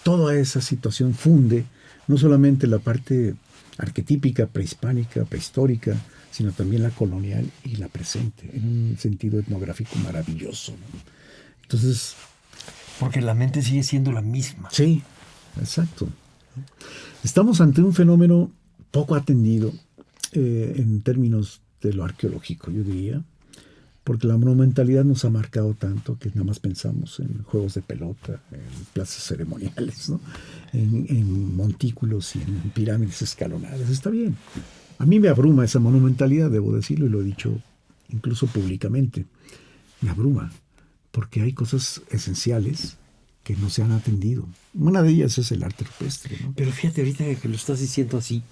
Speaker 7: toda esa situación funde no solamente la parte arquetípica, prehispánica, prehistórica, sino también la colonial y la presente, en un sentido etnográfico maravilloso, ¿no? Entonces...
Speaker 6: Porque la mente sigue siendo la misma.
Speaker 7: Sí, exacto. Estamos ante un fenómeno poco atendido en términos de lo arqueológico, yo diría, porque la monumentalidad nos ha marcado tanto que nada más pensamos en juegos de pelota, en plazas ceremoniales, ¿no? en montículos y en pirámides escalonadas. Está bien. A mí me abruma esa monumentalidad, debo decirlo, y lo he dicho incluso públicamente. Me abruma, porque hay cosas esenciales que no se han atendido. Una de ellas es el arte rupestre, ¿no?
Speaker 6: Pero fíjate ahorita que lo estás diciendo así.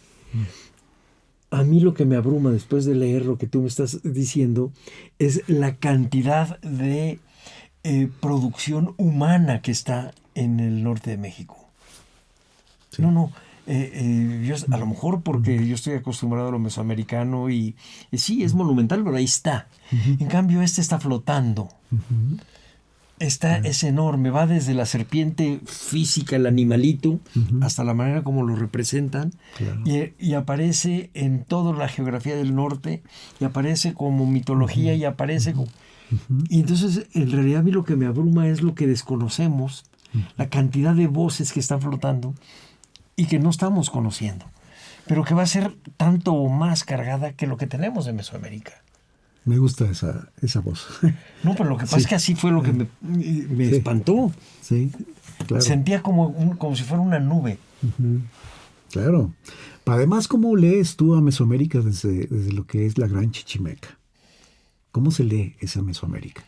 Speaker 6: a mí lo que me abruma después de leer lo que tú me estás diciendo es la cantidad de producción humana que está en el norte de México. Sí. Yo, a lo mejor porque yo estoy acostumbrado a lo mesoamericano y sí, es monumental, pero ahí está. En cambio, está flotando. Es enorme, va desde la serpiente física, el animalito, hasta la manera como lo representan, claro. y aparece en toda la geografía del norte, y aparece como mitología, y aparece como... Y entonces, en realidad, a mí lo que me abruma es lo que desconocemos, la cantidad de voces que están flotando y que no estamos conociendo, pero que va a ser tanto o más cargada que lo que tenemos en Mesoamérica.
Speaker 7: Me gusta esa voz.
Speaker 6: No, pero lo que pasa es que así fue lo que me espantó.
Speaker 7: Sí, claro.
Speaker 6: Sentía como si fuera una nube.
Speaker 7: Claro. Además, ¿cómo lees tú a Mesoamérica desde lo que es la Gran Chichimeca? ¿Cómo se lee esa Mesoamérica?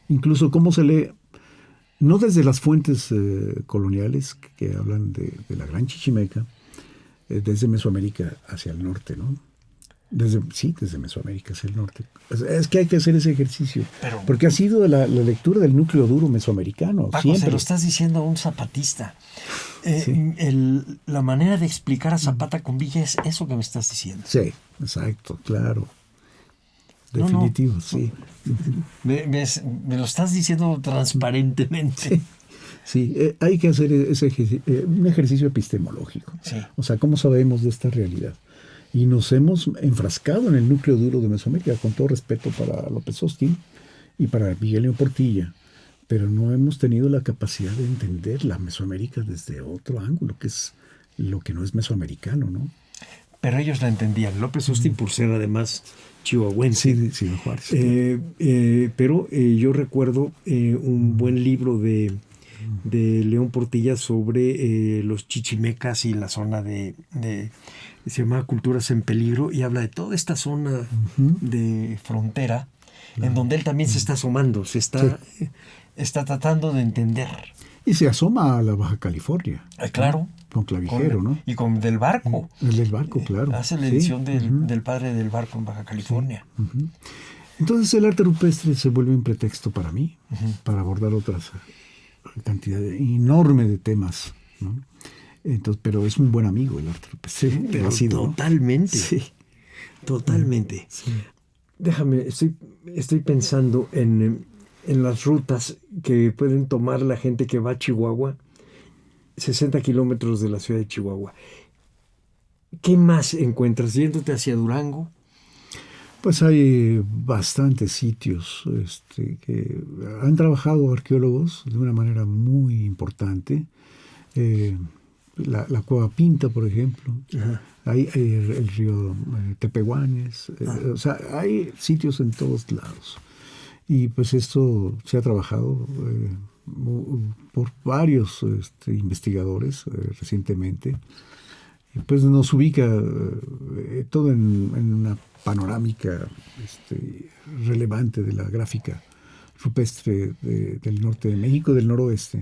Speaker 7: Incluso, ¿cómo se lee? No desde las fuentes coloniales que hablan de la Gran Chichimeca, desde Mesoamérica hacia el norte, ¿no? Desde Mesoamérica hacia el norte. Es que hay que hacer ese ejercicio. Porque ha sido la lectura del núcleo duro mesoamericano.
Speaker 6: Paco,
Speaker 7: siempre.
Speaker 6: Se lo estás diciendo a un zapatista.
Speaker 7: Sí.
Speaker 6: La manera de explicar a Zapata con Villa es eso que me estás diciendo.
Speaker 7: Sí, exacto, claro. Definitivo, sí.
Speaker 6: Me lo estás diciendo transparentemente.
Speaker 7: Sí, hay que hacer un ejercicio epistemológico.
Speaker 6: Sí.
Speaker 7: O sea, ¿cómo sabemos de esta realidad? Y nos hemos enfrascado en el núcleo duro de Mesoamérica, con todo respeto para López Austin y para Miguel León Portilla, pero no hemos tenido la capacidad de entender la Mesoamérica desde otro ángulo, que es lo que no es mesoamericano, ¿no?
Speaker 6: Pero ellos la entendían. López Austin, por ser además chihuahuense.
Speaker 7: Sí, Juárez.
Speaker 6: Pero yo recuerdo un buen libro de León Portilla sobre los chichimecas y la zona se llama Culturas en Peligro, y habla de toda esta zona de frontera, en donde él también se está asomando, está tratando de entender.
Speaker 7: Y se asoma a la Baja California.
Speaker 6: Claro.
Speaker 7: Con Clavijero, ¿no?
Speaker 6: Y con Del Barco.
Speaker 7: El del Barco, claro.
Speaker 6: Hace la edición del padre del Barco en Baja California.
Speaker 7: Sí. Entonces el arte rupestre se vuelve un pretexto para mí, para abordar otras cantidad enorme de temas, ¿no? Entonces, pero es un buen amigo el arte rupestre.
Speaker 6: Sí, pero totalmente.
Speaker 7: Sí.
Speaker 6: Totalmente.
Speaker 7: Sí.
Speaker 6: Déjame, estoy pensando en las rutas que pueden tomar la gente que va a Chihuahua, 60 kilómetros de la ciudad de Chihuahua. ¿Qué más encuentras yéndote hacia Durango?
Speaker 7: Pues hay bastantes sitios que han trabajado arqueólogos de una manera muy importante. La Cueva Pinta, por ejemplo. Hay el río Tepehuanes. O sea, hay sitios en todos lados. Y pues esto se ha trabajado por varios investigadores recientemente. Y pues nos ubica todo en una panorámica relevante de la gráfica rupestre del norte de México, del noroeste.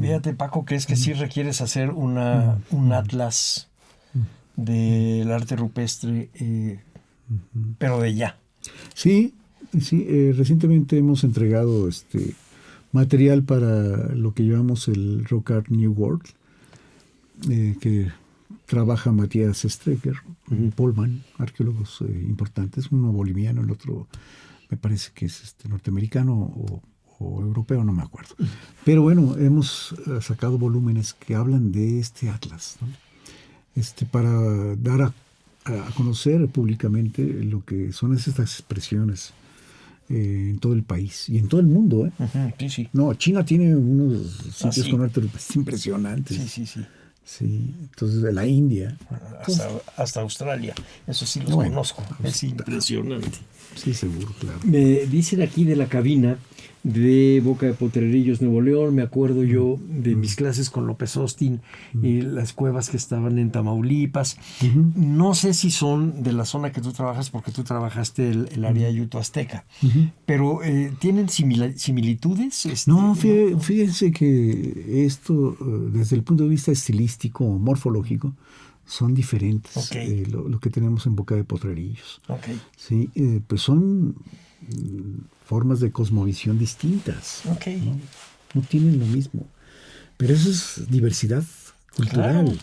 Speaker 6: Fíjate, Paco, que es que sí requieres hacer un atlas del arte rupestre, pero de ya.
Speaker 7: Sí, recientemente hemos entregado material para lo que llamamos el Rock Art New World, que trabaja Matías Strecker, Polman, arqueólogos importantes, uno boliviano, el otro me parece que es norteamericano o europeo, no me acuerdo. Pero bueno, hemos sacado volúmenes que hablan de este atlas, ¿no? Para dar a conocer públicamente lo que son estas expresiones en todo el país y en todo el mundo.
Speaker 6: Sí.
Speaker 7: No, China tiene unos sitios con arte rupestre impresionantes. Sí, entonces de la India.
Speaker 6: Hasta Australia. Eso sí los conozco. Es impresionante.
Speaker 7: Sí, seguro, claro.
Speaker 6: Me dicen aquí de la cabina de Boca de Potrerillos, Nuevo León, me acuerdo yo de mis clases con López Austin y las cuevas que estaban en Tamaulipas. No sé si son de la zona que tú trabajas, porque tú trabajaste el área Yuto Azteca, pero ¿tienen similitudes?
Speaker 7: No, fíjense que esto, desde el punto de vista estilístico o morfológico, son diferentes.
Speaker 6: Okay.
Speaker 7: Lo que tenemos en Boca de Potrerillos.
Speaker 6: Okay.
Speaker 7: Sí, pues son formas de cosmovisión distintas.
Speaker 6: Okay.
Speaker 7: No tienen lo mismo. Pero eso es diversidad cultural. Claro.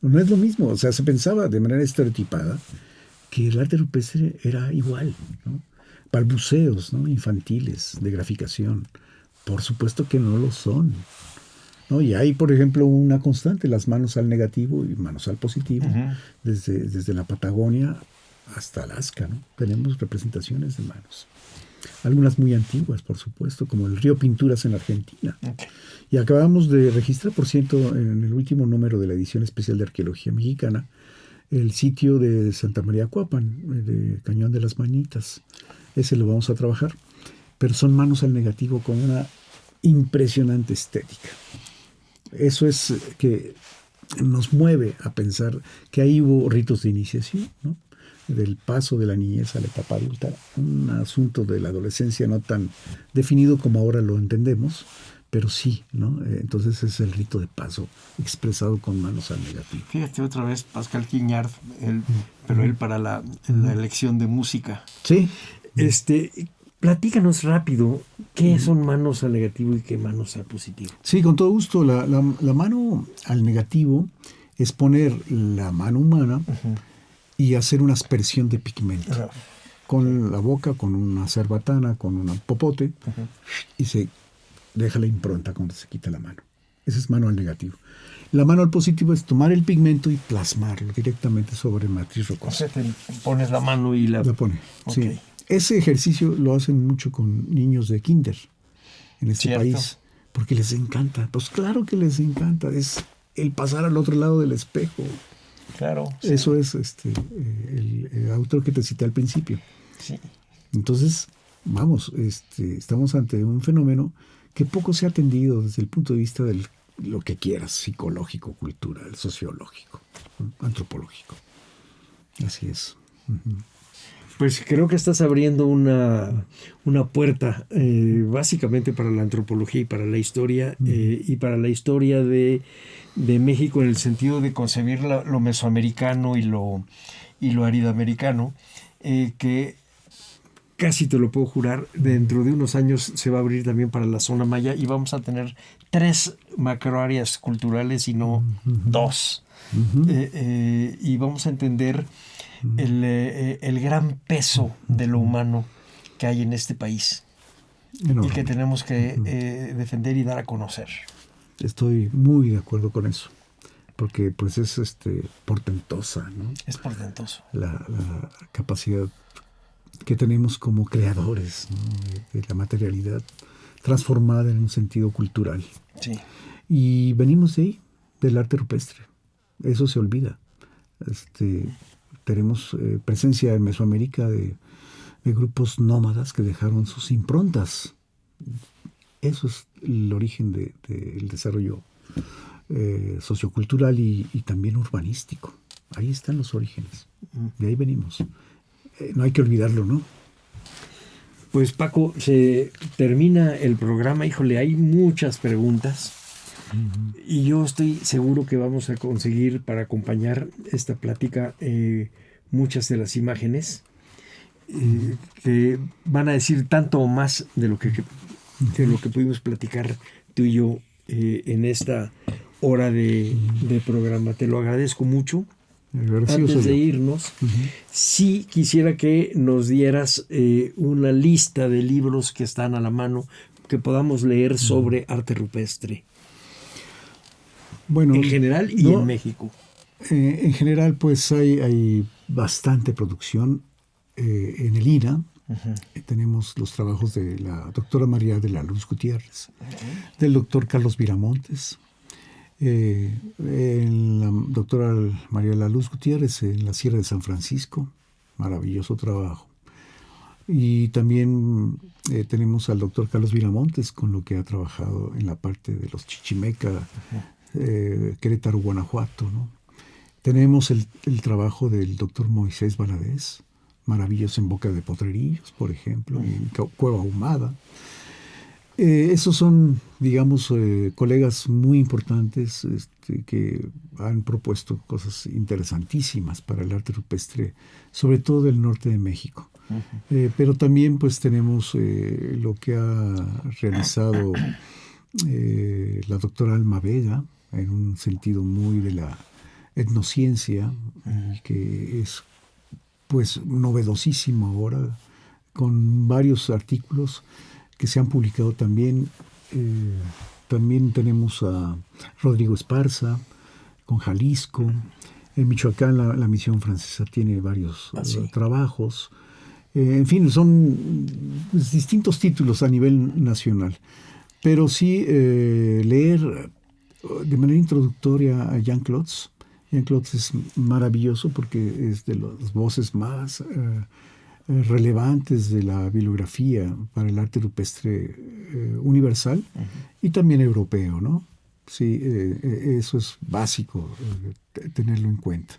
Speaker 7: No es lo mismo. O sea, se pensaba de manera estereotipada que el arte rupestre era igual, ¿no? Balbuceos, ¿no? Infantiles, de graficación. Por supuesto que no lo son, ¿no? Y hay, por ejemplo, una constante, las manos al negativo y manos al positivo, desde la Patagonia hasta Alaska, ¿no? Tenemos representaciones de manos. Algunas muy antiguas, por supuesto, como el Río Pinturas en Argentina. Okay. Y acabamos de registrar, por cierto, en el último número de la edición especial de Arqueología Mexicana, el sitio de Santa María Cuapan, de Cañón de las Manitas. Ese lo vamos a trabajar. Pero son manos al negativo con una impresionante estética. Eso es que nos mueve a pensar que ahí hubo ritos de iniciación, ¿no? Del paso de la niñez a la etapa adulta, un asunto de la adolescencia no tan definido como ahora lo entendemos, pero sí, ¿no? Entonces es el rito de paso expresado con manos al negativo.
Speaker 6: Fíjate otra vez Pascal Quignard, pero él para la elección de música.
Speaker 7: Sí.
Speaker 6: Platícanos rápido, ¿qué son manos al negativo y qué manos al positivo?
Speaker 7: Sí, con todo gusto. La mano al negativo es poner la mano humana y hacer una aspersión de pigmento. Con la boca, con una cerbatana, con un popote, y se deja la impronta cuando se quita la mano. Esa es mano al negativo. La mano al positivo es tomar el pigmento y plasmarlo directamente sobre matriz rocosa.
Speaker 6: O sea, te pones la mano y la
Speaker 7: pone,
Speaker 6: okay.
Speaker 7: Sí. Ese ejercicio lo hacen mucho con niños de kinder en este país, porque les encanta. Pues claro que les encanta. Es el pasar al otro lado del espejo.
Speaker 6: Claro. Sí.
Speaker 7: Eso es el autor que te cité al principio.
Speaker 6: Sí.
Speaker 7: Entonces, vamos, estamos ante un fenómeno que poco se ha atendido desde el punto de vista de lo que quieras, psicológico, cultural, sociológico, antropológico. Así es.
Speaker 6: Pues creo que estás abriendo una puerta básicamente para la antropología y para la historia, y para la historia de México en el sentido de concebir lo mesoamericano y lo aridoamericano, que casi te lo puedo jurar, dentro de unos años se va a abrir también para la zona maya y vamos a tener 3 macroáreas culturales y no 2. Y vamos a entender el gran peso de lo humano que hay en este país. Enorme. Y que tenemos que defender y dar a conocer.
Speaker 7: Estoy muy de acuerdo con eso, porque pues es portentosa, ¿no?
Speaker 6: Es portentoso.
Speaker 7: La capacidad que tenemos como creadores, ¿no? de la materialidad transformada en un sentido cultural.
Speaker 6: Sí.
Speaker 7: Y venimos de ahí, del arte rupestre. Eso se olvida. Tenemos presencia en Mesoamérica de grupos nómadas que dejaron sus improntas. Eso es el origen del desarrollo sociocultural y también urbanístico. Ahí están los orígenes. De ahí venimos. No hay que olvidarlo, ¿no?
Speaker 6: Pues Paco, se termina el programa. Híjole, hay muchas preguntas. Y yo estoy seguro que vamos a conseguir para acompañar esta plática muchas de las imágenes que van a decir tanto o más de lo que pudimos platicar tú y yo en esta hora de programa. Te lo agradezco mucho. Antes de irnos, sí quisiera que nos dieras una lista de libros que están a la mano que podamos leer sobre arte rupestre.
Speaker 7: Bueno,
Speaker 6: en general y en México.
Speaker 7: En general, pues hay bastante producción en el INA. Tenemos los trabajos de la doctora María de la Luz Gutiérrez, del doctor Carlos Viramontes, la doctora María de la Luz Gutiérrez en la Sierra de San Francisco, maravilloso trabajo. Y también tenemos al doctor Carlos Viramontes con lo que ha trabajado en la parte de los Chichimeca, Querétaro, Guanajuato, ¿no? Tenemos el trabajo del doctor Moisés Valadez, maravilloso en Boca de Potrerillos, por ejemplo, y en Cueva Ahumada. Esos son, digamos, colegas muy importantes que han propuesto cosas interesantísimas para el arte rupestre, sobre todo del norte de México. Pero también pues tenemos lo que ha realizado la doctora Alma Vega, en un sentido muy de la etnociencia, que es pues novedosísimo ahora, con varios artículos que se han publicado también. También tenemos a Rodrigo Esparza con Jalisco. En Michoacán la misión francesa tiene varios trabajos. En fin, son pues, distintos títulos a nivel nacional. Pero sí leer de manera introductoria a Jean Claude. Jean Claude es maravilloso porque es de las voces más relevantes de la bibliografía para el arte rupestre universal y también europeo, ¿no? Sí, eso es básico, tenerlo en cuenta.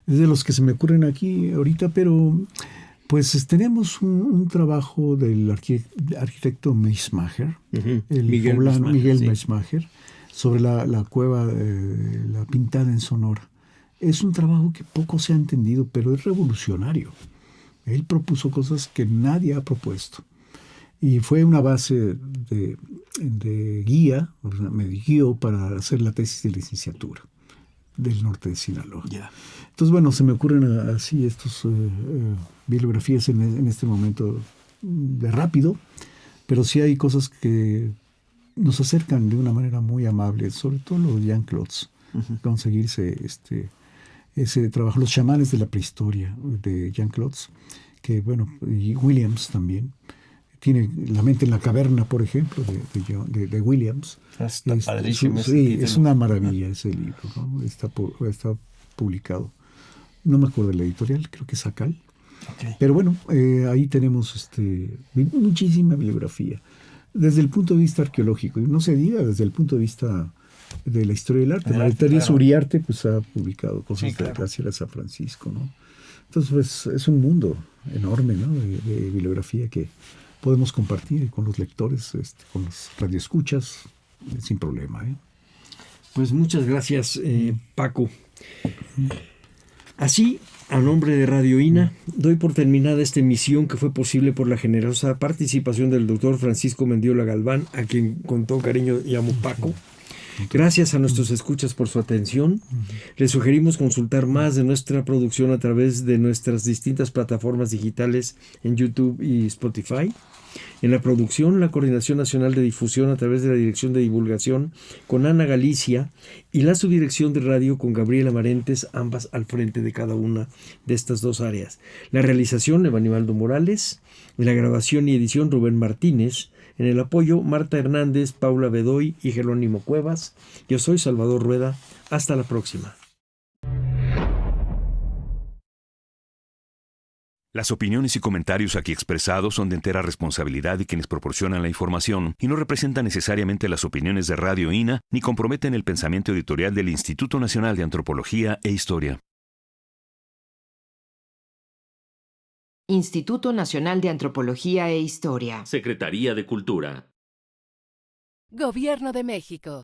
Speaker 7: Es de los que se me ocurren aquí ahorita, pero pues tenemos un trabajo del arquitecto Meismacher, el
Speaker 6: Miguel
Speaker 7: poblano Miguel
Speaker 6: sí.
Speaker 7: Meismacher, sobre la cueva, la pintada en Sonora. Es un trabajo que poco se ha entendido, pero es revolucionario. Él propuso cosas que nadie ha propuesto. Y fue una base de guía, me guió para hacer la tesis de licenciatura del norte de Sinaloa.
Speaker 6: Ya.
Speaker 7: Entonces, bueno, se me ocurren así estas bibliografías en este momento de rápido, pero sí hay cosas que nos acercan de una manera muy amable, sobre todo los Jean Claude, conseguirse ese trabajo, los chamanes de la prehistoria de Jean Claude, que bueno, y Williams también, tiene La mente en la caverna, por ejemplo, de Williams.
Speaker 6: Está padrísimo ese
Speaker 7: sí,
Speaker 6: título.
Speaker 7: es una maravilla ese libro, ¿no? Está publicado. No me acuerdo de la editorial, creo que es Sacal.
Speaker 6: Okay.
Speaker 7: Pero bueno, ahí tenemos muchísima bibliografía. Desde el punto de vista arqueológico, y no se diga desde el punto de vista de la historia del arte. María Teresa Uriarte pues, ha publicado cosas de Graciela San Francisco, ¿no? Entonces, pues, es un mundo enorme, ¿no? de bibliografía que podemos compartir con los lectores, con los radioescuchas, sin problema, ¿eh?
Speaker 6: Pues muchas gracias, Paco. Así, a nombre de Radio INA, doy por terminada esta emisión que fue posible por la generosa participación del doctor Francisco Mendiola Galván, a quien con todo cariño llamo Paco. Gracias a nuestros escuchas por su atención. Les sugerimos consultar más de nuestra producción a través de nuestras distintas plataformas digitales en YouTube y Spotify. En la producción, la Coordinación Nacional de Difusión a través de la Dirección de Divulgación con Ana Galicia y la Subdirección de Radio con Gabriela Marentes, ambas al frente de cada una de estas dos áreas. La realización, Evanibaldo Morales. En la grabación y edición, Rubén Martínez. En el apoyo, Marta Hernández, Paula Bedoy y Jerónimo Cuevas. Yo soy Salvador Rueda. Hasta la próxima.
Speaker 4: Las opiniones y comentarios aquí expresados son de entera responsabilidad de quienes proporcionan la información y no representan necesariamente las opiniones de Radio INA ni comprometen el pensamiento editorial del Instituto Nacional de Antropología e Historia.
Speaker 1: Instituto Nacional de Antropología e Historia.
Speaker 2: Secretaría de Cultura.
Speaker 3: Gobierno de México.